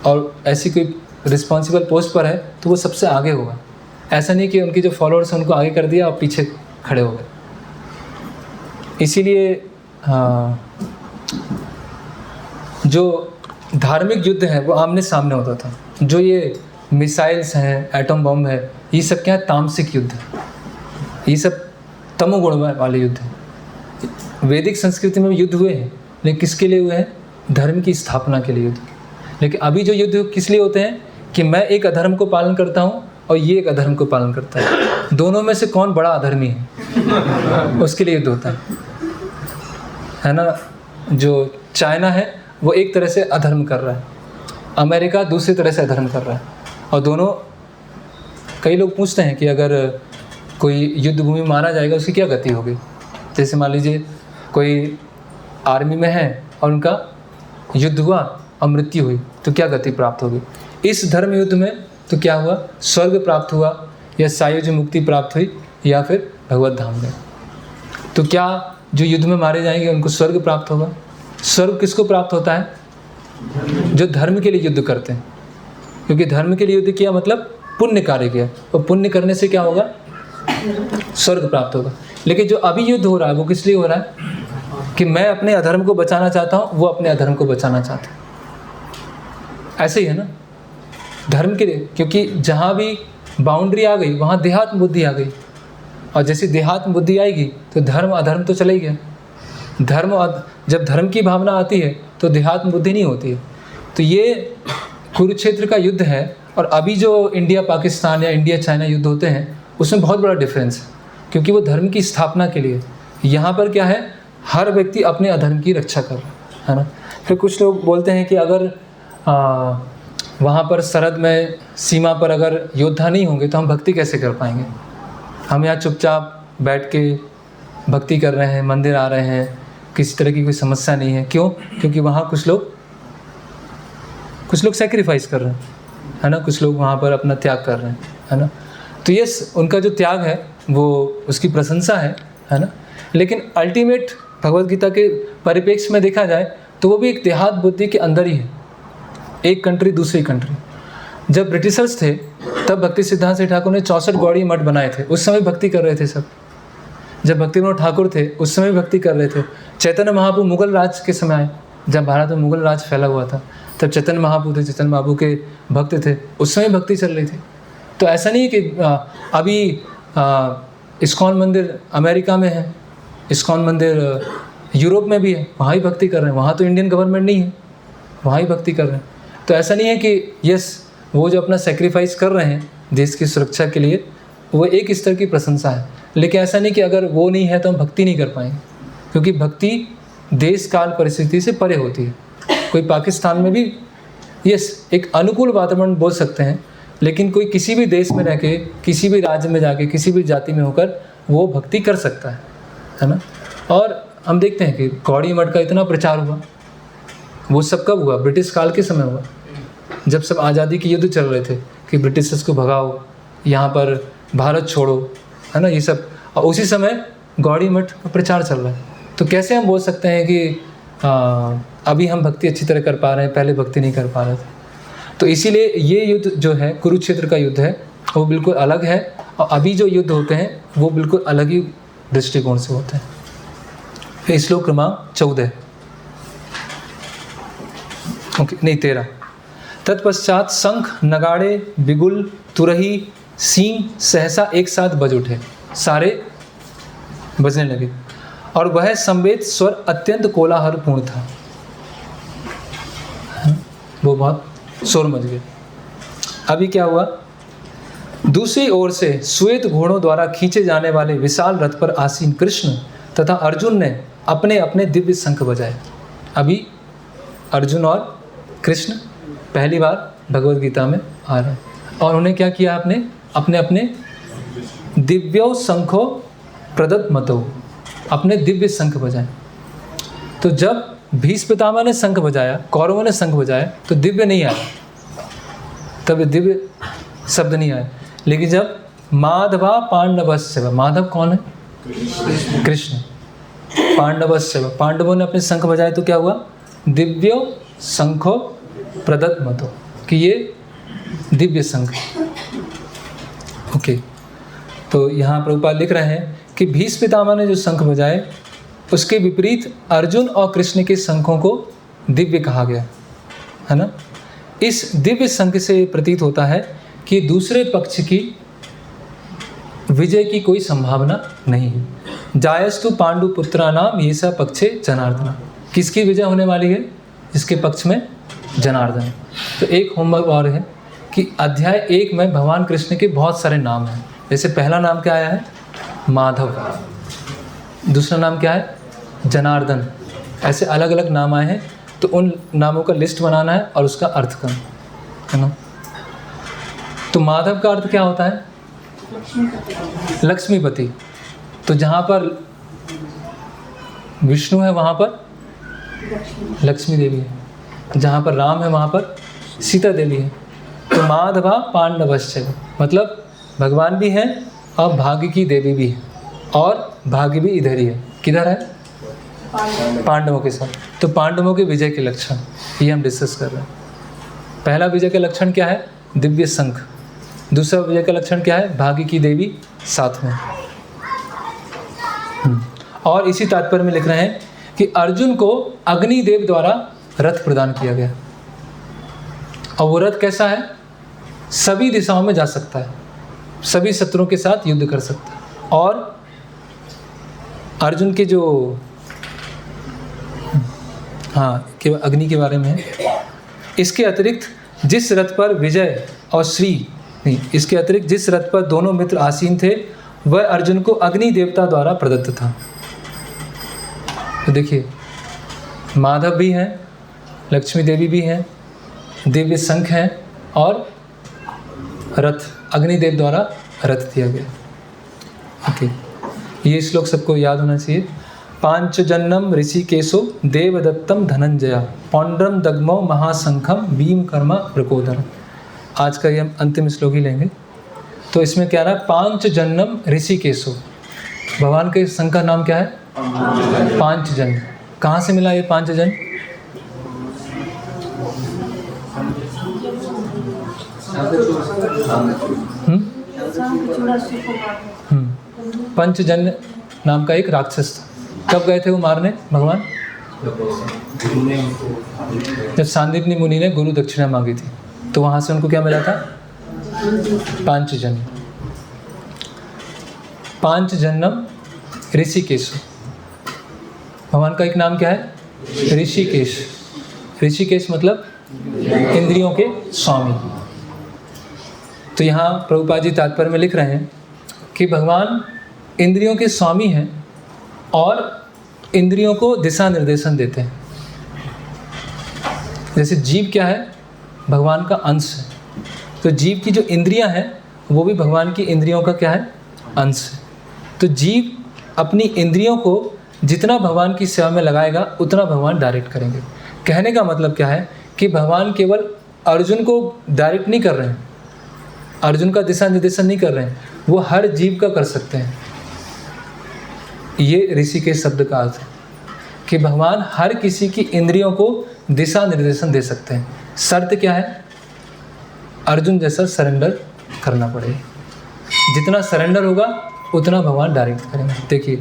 और ऐसी कोई रिस्पॉन्सिबल पोस्ट पर है तो वो सबसे आगे होगा। ऐसा नहीं कि उनके जो फॉलोअर्स हैं उनको आगे कर दिया और पीछे खड़े हो गए। इसीलिए जो धार्मिक युद्ध है वो आमने सामने होता था। जो ये मिसाइल्स हैं, एटम बम है, ये सब क्या है? तामसिक युद्ध है। ये सब तमोगुण वाले युद्ध हैं। वैदिक संस्कृति में युद्ध हुए हैं, लेकिन किसके लिए हुए हैं? धर्म की स्थापना के लिए युद्ध। लेकिन अभी जो युद्ध किस लिए होते हैं कि मैं एक अधर्म को पालन करता हूँ और ये एक अधर्म को पालन करता है, दोनों में से कौन बड़ा अधर्मी है, उसके लिए युद्ध होता है ना। जो चाइना है वो एक तरह से अधर्म कर रहा है, अमेरिका दूसरी तरह से अधर्म कर रहा है, और दोनों, कई लोग पूछते हैं कि अगर कोई युद्ध भूमि में मारा जाएगा उसकी क्या गति होगी। जैसे मान लीजिए कोई आर्मी में है और उनका युद्ध हुआ और मृत्यु हुई तो क्या गति प्राप्त होगी। इस धर्म युद्ध में तो क्या हुआ? स्वर्ग प्राप्त हुआ, या सायुज्य मुक्ति प्राप्त हुई, या फिर भगवत धाम गए। तो क्या जो युद्ध में मारे जाएंगे उनको स्वर्ग प्राप्त होगा? स्वर्ग किसको प्राप्त होता है? जो धर्म के लिए युद्ध करते हैं, क्योंकि धर्म के लिए युद्ध किया मतलब पुण्य कार्य किया, और पुण्य करने से क्या होगा? स्वर्ग प्राप्त होगा। लेकिन जो अभी युद्ध हो रहा है वो किस लिए हो रहा है? कि मैं अपने अधर्म को बचाना चाहता हूँ, वो अपने अधर्म को बचाना चाहते हैं। ऐसे ही है ना धर्म के लिए, क्योंकि जहाँ भी बाउंड्री आ गई वहाँ देहात्म बुद्धि आ गई, और जैसे देहात्म बुद्धि आएगी तो धर्म अधर्म तो चला ही गया। जब धर्म की भावना आती है तो देहात्म बुद्धि नहीं होती है। तो ये कुरुक्षेत्र का युद्ध है, और अभी जो इंडिया पाकिस्तान या इंडिया चाइना युद्ध होते हैं उसमें बहुत बड़ा डिफरेंस है, क्योंकि वो धर्म की स्थापना के लिए। यहाँ पर क्या है? हर व्यक्ति अपने अधर्म की रक्षा कर रहा है ना। फिर कुछ लोग बोलते हैं कि अगर वहाँ पर सरहद में सीमा पर अगर योद्धा नहीं होंगे तो हम भक्ति कैसे कर पाएंगे। हम यहाँ चुपचाप बैठ के भक्ति कर रहे हैं, मंदिर आ रहे हैं, किसी तरह की कोई समस्या नहीं है। क्यों? क्योंकि वहाँ कुछ लोग सैक्रिफाइस कर रहे हैं, है ना। कुछ लोग वहाँ पर अपना त्याग कर रहे हैं, है ना। तो ये उनका जो त्याग है वो उसकी प्रशंसा है ना। लेकिन अल्टीमेट भगवद गीता के परिप्रेक्ष्य में देखा जाए तो वो भी एक देहात बुद्धि के अंदर ही है। एक कंट्री दूसरी कंट्री। जब ब्रिटिशर्स थे तब भक्ति सिद्धांत ठाकुर ने 64 गौड़ी मठ बनाए थे, उस समय भक्ति कर रहे थे सब। जब भक्ति विनोद ठाकुर थे उस समय भक्ति कर रहे थे। चैतन्य महाप्रभु मुगल राज के समय आए, जब भारत में मुगल राज फैला हुआ था तब चैतन्य महाप्रभु थे, चैतन्य महाप्रभु के भक्त थे, उस समय भक्ति चल रही थी। तो ऐसा नहीं है कि अभी इस्कॉन मंदिर अमेरिका में है, इस्कॉन मंदिर यूरोप में भी है, वहाँ ही भक्ति कर रहे हैं। वहाँ तो इंडियन गवर्नमेंट नहीं है, वहाँ ही भक्ति कर रहे हैं। तो ऐसा नहीं है कि यस वो जो अपना सेक्रीफाइस कर रहे हैं देश की सुरक्षा के लिए, वो एक स्तर की प्रशंसा है। लेकिन ऐसा नहीं कि अगर वो नहीं है तो हम भक्ति नहीं कर पाएंगे, क्योंकि भक्ति देश काल परिस्थिति से परे होती है। कोई पाकिस्तान में भी एक अनुकूल वातावरण बोल सकते हैं, लेकिन कोई किसी भी देश में रह के, किसी भी राज्य में जाके, किसी भी जाति में होकर वो भक्ति कर सकता है ना। और हम देखते हैं कि गौड़ी मठ का इतना प्रचार हुआ, वो सब कब हुआ? ब्रिटिश काल के समय हुआ, जब सब आज़ादी के युद्ध चल रहे थे कि ब्रिटिशर्स को भगाओ, यहाँ पर भारत छोड़ो, है ना, ये सब। और उसी समय गौड़ी मठ का प्रचार चल रहा है। तो कैसे हम बोल सकते हैं कि अभी हम भक्ति अच्छी तरह कर पा रहे हैं, पहले भक्ति नहीं कर पा रहे थे? तो इसीलिए ये युद्ध जो है, कुरुक्षेत्र का युद्ध है, वो बिल्कुल अलग है। और अभी जो युद्ध होते हैं वो बिल्कुल अलग ही दृष्टिकोण से होते हैं। फिर श्लोक क्रमांक 14 नहीं 13। तत्पश्चात शंख, नगाड़े, बिगुल, तुरही, सींग सहसा एक साथ बज उठे, सारे बजने लगे, और वह संवेद स्वर अत्यंत कोलाहलपूर्ण था। वो बहुत शोर मच गए। अभी क्या हुआ? दूसरी ओर से श्वेत घोड़ों द्वारा खींचे जाने वाले विशाल रथ पर आसीन कृष्ण तथा अर्जुन ने अपने अपने दिव्य शंख बजाए। अभी अर्जुन और कृष्ण पहली बार भगवद गीता में आ रहे हैं, और उन्हें क्या किया? आपने अपने अपने दिव्यो शंखो प्रदत्त मतो, अपने दिव्य शंख बजाए। तो जब भीष्म पितामह ने शंख बजाया, कौरवों ने शंख बजाया, तो दिव्य नहीं आया, तब दिव्य शब्द नहीं आया। लेकिन जब माधवा पांडवस्य, माधव कौन है? कृष्ण। पांडवस्य, पांडवों ने अपने शंख बजाए, तो क्या हुआ? दिव्यो शंखो प्रदत्त मतो, कि ये दिव्य शंख। ओके, तो यहाँ प्रभुपाद लिख रहे हैं कि भीष्म पितामह ने जो शंख बजाए, उसके विपरीत अर्जुन और कृष्ण के शंखों को दिव्य कहा गया, है ना। इस दिव्य शंख से प्रतीत होता है कि दूसरे पक्ष की विजय की कोई संभावना नहीं है। जायस्तु पांडु पुत्रानाम ये सा पक्षे जनार्दन, किसकी विजय होने वाली है? जिसके पक्ष में जनार्दन है। तो एक होमवर्क और है कि अध्याय 1 में भगवान कृष्ण के बहुत सारे नाम हैं। जैसे पहला नाम क्या आया है? माधव। दूसरा नाम क्या है? जनार्दन। ऐसे अलग अलग नाम आए हैं, तो उन नामों का लिस्ट बनाना है और उसका अर्थ करना है ना। तो माधव का अर्थ क्या होता है? लक्ष्मीपति। तो जहाँ पर विष्णु है वहाँ पर लक्ष्मी देवी है, जहाँ पर राम है वहाँ पर सीता देवी है। तो माधवा पांडवश्च, मतलब भगवान भी हैं और भाग्य की देवी भी है, और भाग्य भी इधर ही है। किधर है? पांडवों के साथ। तो पांडवों के विजय के लक्षण ये हम डिस्कस कर रहे हैं। पहला विजय का लक्षण क्या है? दिव्य शंख। दूसरा विजय का लक्षण क्या है? भाग्य की देवी साथ में। और इसी तात्पर्य में लिख रहे हैं कि अर्जुन को अग्निदेव द्वारा रथ प्रदान किया गया, और वो रथ कैसा है? सभी दिशाओं में जा सकता है, सभी शत्रुओं के साथ युद्ध कर सकता है। और अर्जुन के जो कि अग्नि के बारे में है। इसके अतिरिक्त जिस रथ पर विजय और श्री नहीं, इसके अतिरिक्त जिस रथ पर दोनों मित्र आसीन थे, वह अर्जुन को अग्नि देवता द्वारा प्रदत्त था। तो देखिए, माधव भी हैं, लक्ष्मी देवी भी हैं, दिव्य शंख हैं, और रथ अग्निदेव द्वारा रथ दिया गया। ओके, ये श्लोक सबको याद होना चाहिए। पांचजन्यम ऋषिकेशो देवदत्तम धनंजय पौंड्रम दग्मो महाशंखम भीम कर्मा प्रकोदर। आज का ये हम अंतिम श्लोक ही लेंगे। तो इसमें क्या रहा? पांचजन्यम ऋषिकेशो, भगवान के शंख का नाम क्या है? पांचजन्य। कहाँ से मिला ये पांचजन्य? पंचजन्य नाम का एक राक्षस था। कब गए थे वो मारने भगवान? जब सांदीपनी मुनि ने गुरु दक्षिणा मांगी थी, तो वहाँ से उनको क्या मिला था? पांचजन्य। पांचजन्यम ऋषिकेश। भगवान का एक नाम क्या है? ऋषिकेश। ऋषिकेश मतलब इंद्रियों के स्वामी। तो यहाँ प्रभुपाद जी तात्पर्य में लिख रहे हैं कि भगवान इंद्रियों के स्वामी हैं और इंद्रियों को दिशा निर्देशन देते हैं। जैसे जीव क्या है, भगवान का अंश है, तो जीव की जो इंद्रियां हैं वो भी भगवान की इंद्रियों का क्या है, अंश है। तो जीव अपनी इंद्रियों को जितना भगवान की सेवा में लगाएगा उतना भगवान डायरेक्ट करेंगे। कहने का मतलब क्या है कि भगवान केवल अर्जुन को डायरेक्ट नहीं कर रहे हैं, अर्जुन का दिशा निर्देशन नहीं कर रहे हैं, वो हर जीव का कर सकते हैं। ये ऋषि के शब्द का अर्थ है कि भगवान हर किसी की इंद्रियों को दिशा निर्देशन दे सकते हैं। शर्त क्या है, अर्जुन जैसा सरेंडर करना पड़ेगा। जितना सरेंडर होगा उतना भगवान डायरेक्ट करेंगे। देखिए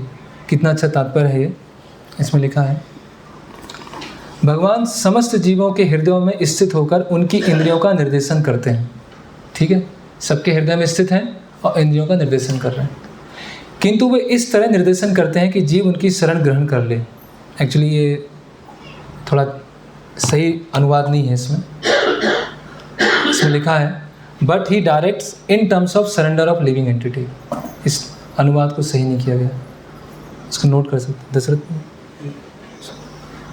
कितना अच्छा तात्पर्य है ये, इसमें लिखा है भगवान समस्त जीवों के हृदयों में स्थित होकर उनकी इंद्रियों का निर्देशन करते हैं। ठीक है, सबके हृदय में स्थित हैं और इंद्रियों का निर्देशन कर रहे हैं, किंतु वे इस तरह निर्देशन करते हैं कि जीव उनकी शरण ग्रहण कर ले। एक्चुअली ये थोड़ा सही अनुवाद नहीं है, इसमें लिखा है but he directs in terms of surrender of living entity. इस अनुवाद को सही नहीं किया गया, इसको नोट कर सकते दशरथ।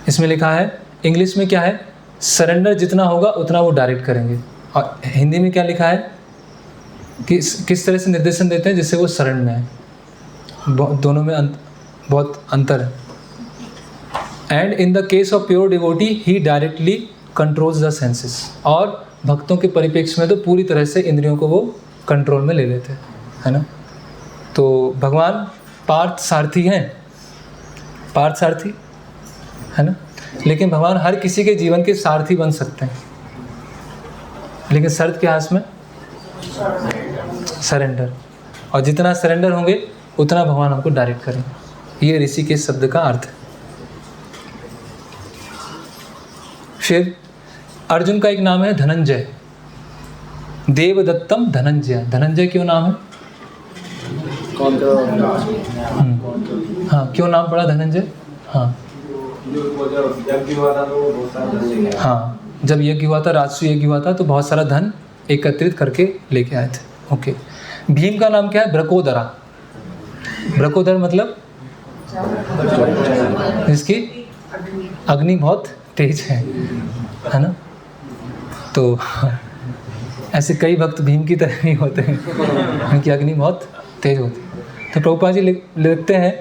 इसमें लिखा है इंग्लिश में क्या है, सरेंडर जितना होगा उतना वो डायरेक्ट करेंगे, और हिंदी में क्या लिखा है कि किस तरह से निर्देशन देते हैं जिससे वो शरण में आए। दोनों में बहुत अंतर है। And in the case of pure devotee he directly controls the senses. और भक्तों के परिप्रेक्ष्य में तो पूरी तरह से इंद्रियों को वो कंट्रोल में ले लेते हैं, है ना। तो भगवान पार्थ सारथी हैं, पार्थ सारथी है ना, लेकिन भगवान हर किसी के जीवन के सारथी बन सकते हैं, लेकिन शर्त क्या है इसमें, सरेंडर। और जितना सरेंडर होंगे उतना भगवान हमको डायरेक्ट करेंगे। ये ऋषि के शब्द का अर्थ है। फिर अर्जुन का एक नाम है धनंजय, देवदत्तम धनंजय। धनंजय क्यों नाम है? हाँ, क्यों नाम पड़ा धनंजय? हाँ हाँ, जब यज्ञ हुआ था, राजसूय यज्ञ हुआ था, तो बहुत सारा धन एकत्रित करके लेके आए थे। ओके। भीम का नाम क्या है? ब्रकोदरा। ब्रकोदर मतलब जिसकी अग्नि बहुत तेज है ना। तो ऐसे कई भक्त भीम की तरह नहीं होते हैं, उनकी अग्नि बहुत तेज होती है। तो प्रभुपाद जी लिखते हैं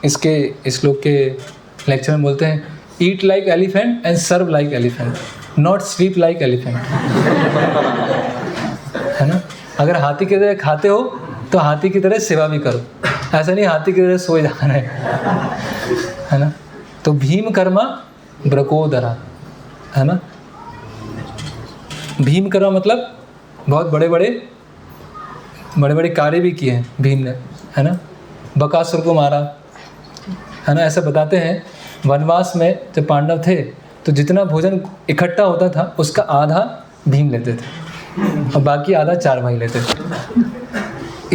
इसके श्लोक के लेक्चर में, बोलते हैं eat like elephant and serve like elephant, not sleep like elephant, है ना। अगर हाथी की तरह खाते हो तो हाथी की तरह सेवा भी करो, ऐसा नहीं हाथी की तरह सोए जाना है ना। तो भीम कर्मा ब्रकोदरा, है ना। भीम कर्मा मतलब बहुत बड़े बड़े कार्य भी किए हैं भीम ने, है ना। बकासुर को मारा, है ना। ऐसा बताते हैं वनवास में जब पांडव थे तो जितना भोजन इकट्ठा होता था उसका आधा भीम लेते थे और बाकी आधा चार भाई लेते थे।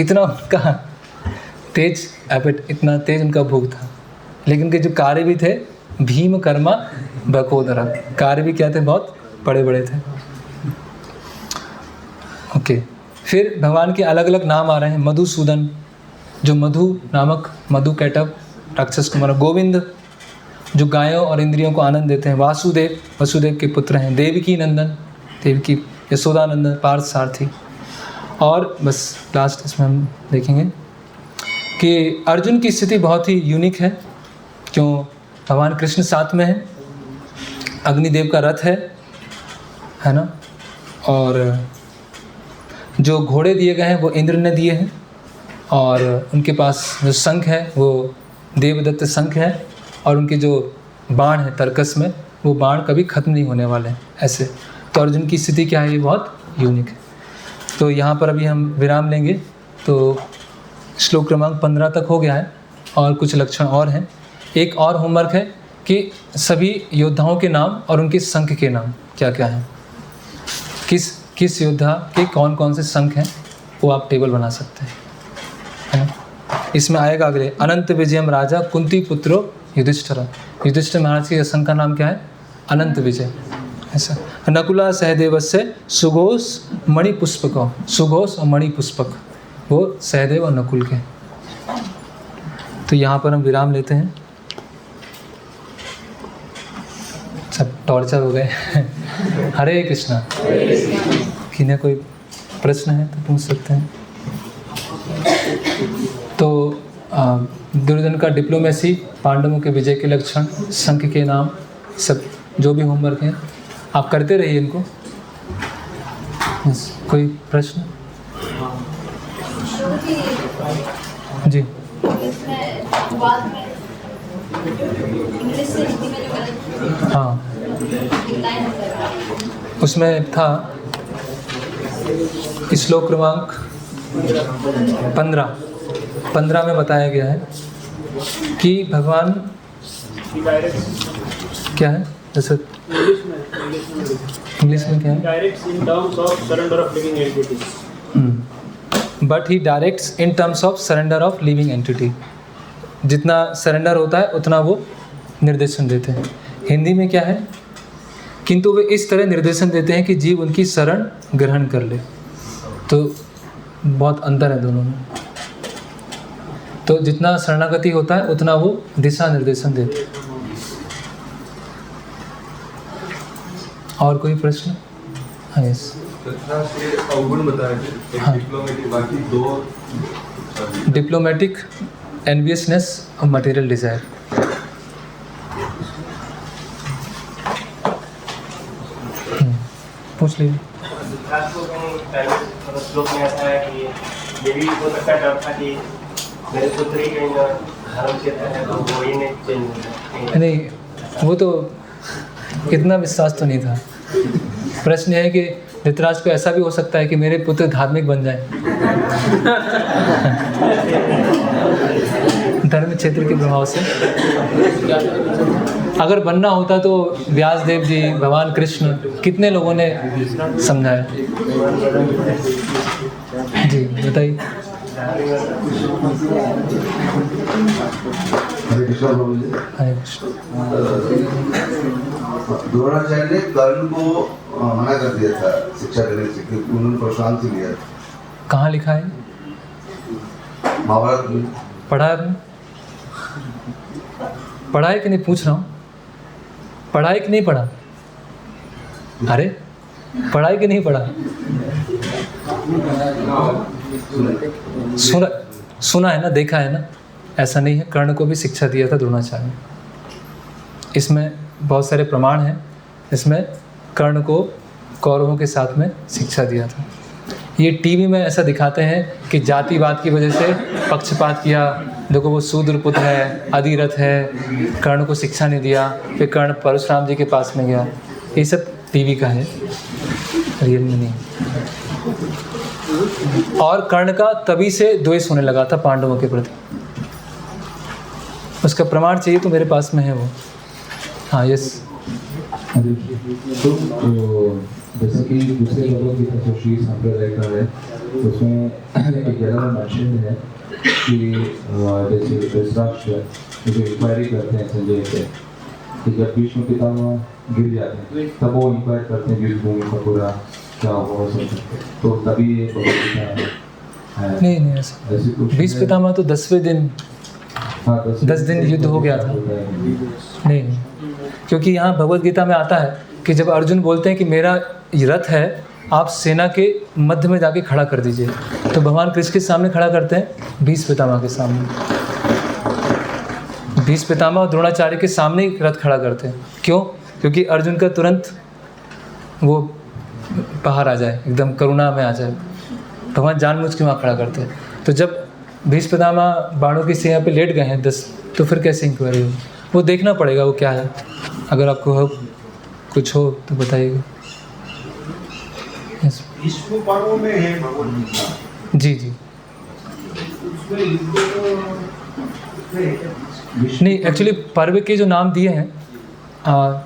इतना उनका तेज एपेट, इतना तेज उनका भूख था। लेकिन के जो कार्य भी थे भीम कर्मा ब्रकोदरा, कार्य भी क्या थे, बहुत बड़े बड़े थे। ओके। फिर भगवान के अलग अलग नाम आ रहे हैं। मधुसूदन, जो मधु नामक मधु कैटअप राक्षस को मारा। गोविंद, जो गायों और इंद्रियों को आनंद देते हैं। वासुदेव, वसुदेव के पुत्र हैं। देवकी नंदन, देवकी यशोदानंदन, पार्थ सारथी। और बस लास्ट इसमें हम देखेंगे कि अर्जुन की स्थिति बहुत ही यूनिक है, क्यों भगवान कृष्ण साथ में है, अग्निदेव का रथ है ना। और जो घोड़े दिए गए हैं वो इंद्र ने दिए हैं, और उनके पास जो शंख है वो देवदत्त शंख है, और उनके जो बाण है तरकस में, वो बाण कभी ख़त्म नहीं होने वाले हैं ऐसे। तो अर्जुन की स्थिति क्या है, ये बहुत यूनिक है। तो यहाँ पर अभी हम विराम लेंगे। तो श्लोक क्रमांक 15 तक हो गया है, और कुछ लक्षण और हैं। एक और होमवर्क है कि सभी योद्धाओं के नाम और उनके शंख के नाम क्या क्या हैं, किस योद्धा के कौन कौन से शंख हैं, वो आप टेबल बना सकते हैं, है ना। इसमें आएगा अगले, अनंत विजयम राजा कुंती पुत्रो युधिष्ठिर। युधिष्ठिर महाराज के शंख का नाम क्या है? अनंत विजय, ऐसा नकुला सहदेवस्य सुघोष मणिपुष्पक, सुघोष और मणिपुष्पक वो सहदेव और नकुल के। तो यहाँ पर हम विराम लेते हैं। सब टॉर्चर हो गए। हरे कृष्णा। किन्हें कोई प्रश्न है तो पूछ सकते हैं। तो दुर्योधन का डिप्लोमेसी, पांडवों के विजय के लक्षण, शंख के नाम, सब जो भी होमवर्क है आप करते रहिए इनको। कोई प्रश्न? जी इसमें बाद में इंग्लिश से हिंदी में जो गलत हाँ, लाइन होता है उसमें था श्लोक क्रमांक 15 में बताया गया है कि भगवान क्या है, जैसे इंग्लिश में क्या है, directs in terms of surrender of living entity. But he directs in terms of surrender of living entity. जितना सरेंडर होता है उतना वो निर्देशन देते हैं। हिंदी में क्या है, किंतु वे इस तरह निर्देशन देते हैं कि जीव उनकी शरण ग्रहण कर ले। तो बहुत अंतर है दोनों में। तो जितना शरणागति होता है उतना वो दिशा निर्देशन देते हैं। और कोई प्रश्न? हाँ, यस। तथा से अवगुण बताए थे, एक हाँ। डिप्लोमेटिक, बाकी 2 डिप्लोमेटिक, एनवियसनेस और मटेरियल डिजायर। पूछ लीजिए। श्लोक में ऐसा है कि ये भी हो सकता है डर था कि मेरे पुत्र ही कहीं धर्म क्षेत्र है तो वो ही नहीं चेंज हो। नहीं, वो तो इतना विश्वास तो नहीं था। प्रश्न है कि धृतराष्ट्र को ऐसा भी हो सकता है कि मेरे पुत्र धार्मिक बन जाए। धर्म क्षेत्र के प्रभाव से अगर बनना होता तो व्यासदेव जी, भगवान कृष्ण, कितने लोगों ने समझाया। जी बताइए। हरे कृष्ण प्रभु जी। हरे कृष्ण। द्रोणाचार्य ने कर्ण को मना कर दिया था शिक्षा देने से, क्योंकि उन्होंने प्रशांत से लिया। कहाँ लिखा है? महाभारत में पढ़ा है आपने? पढ़ा है कि नहीं पूछ रहा हूँ। पढ़ा है कि नहीं पढ़ा? अरे पढ़ा है कि नहीं पढ़ा? सुना है ना, देखा है ना। ऐसा नहीं है, कर्ण को भी शिक्षा दिया था द्रोणाचार्य ने। इसमें बहुत सारे प्रमाण हैं। इसमें कर्ण को कौरवों के साथ में शिक्षा दिया था। ये टीवी में ऐसा दिखाते हैं कि जातिवाद की वजह से पक्षपात किया, देखो वो शूद्र पुत्र है, अधिरथ है, कर्ण को शिक्षा नहीं दिया, फिर कर्ण परशुराम जी के पास में गया। ये सब टीवी का है, रियल में नहीं। और कर्ण का तभी से द्वेष होने लगा था पांडवों के प्रति। उसका प्रमाण चाहिए तो मेरे पास में है वो। हाँ, यस। तो जैसे कि दूसरे भगवद गीता जो श्री संप्रदाय का है, उसमें एक जगह में मेंशन है कि जैसे धृतराष्ट्र जो इंक्वायरी करते हैं संजय से कि जब भीष्म पितामह गिर जाते हैं तब वो इंक्वायर करते हैं युद्ध भूमि का पूरा क्या हुआ सब, तो तभी ये भगवद गीता है। नहीं ऐसा भीष्म पितामह तो 10वें दिन, 10 दिन युद्ध हो गया था। नहीं, क्योंकि यहाँ भगवद गीता में आता है कि जब अर्जुन बोलते हैं कि मेरा रथ है, आप सेना के मध्य में जाके खड़ा कर दीजिए, तो भगवान कृष्ण के सामने खड़ा करते हैं, भीष्म पितामह के सामने। भीष्म पितामह और द्रोणाचार्य के सामने ही रथ खड़ा करते हैं। क्यों? क्योंकि अर्जुन का तुरंत वो बाहर आ जाए, एकदम करुणा में आ जाए। भगवान जानबूझ के वहाँ खड़ा करते हैं। तो जब भीष्म पितामह बाणों की सेना पे लेट गए हैं 10, तो फिर कैसे इंक्वायरी हो? वो देखना पड़ेगा वो क्या है। अगर आपको हो कुछ हो तो बताइएगा। विष्णु पर्व में है भगवद गीता। जी जी। नहीं, एक्चुअली पर्व के जो नाम दिए हैं,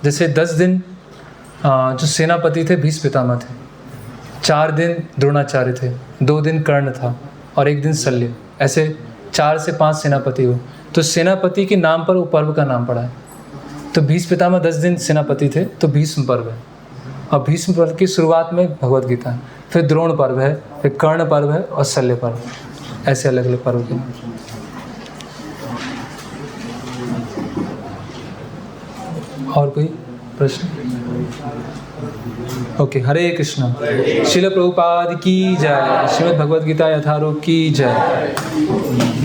जैसे 10 दिन जो सेनापति थे भीष्म पितामह थे, 4 दिन द्रोणाचार्य थे, 2 दिन कर्ण था और 1 दिन शल्य। ऐसे 4 से 5 सेनापति हो, तो सेनापति के नाम पर वो पर्व का नाम पड़ा है। तो भीष्म पितामह 10 दिन सेनापति थे, तो भीष्म पर्व है। और भीष्म पर्व की शुरुआत में भगवत गीता, फिर द्रोण पर्व है, फिर कर्ण पर्व है और शल्य पर्व, ऐसे अलग अलग पर्व के। और कोई प्रश्न? ओके, हरे कृष्ण। श्रील प्रभुपाद की जय। श्रीमद् भगवद गीता यथारूप की जय।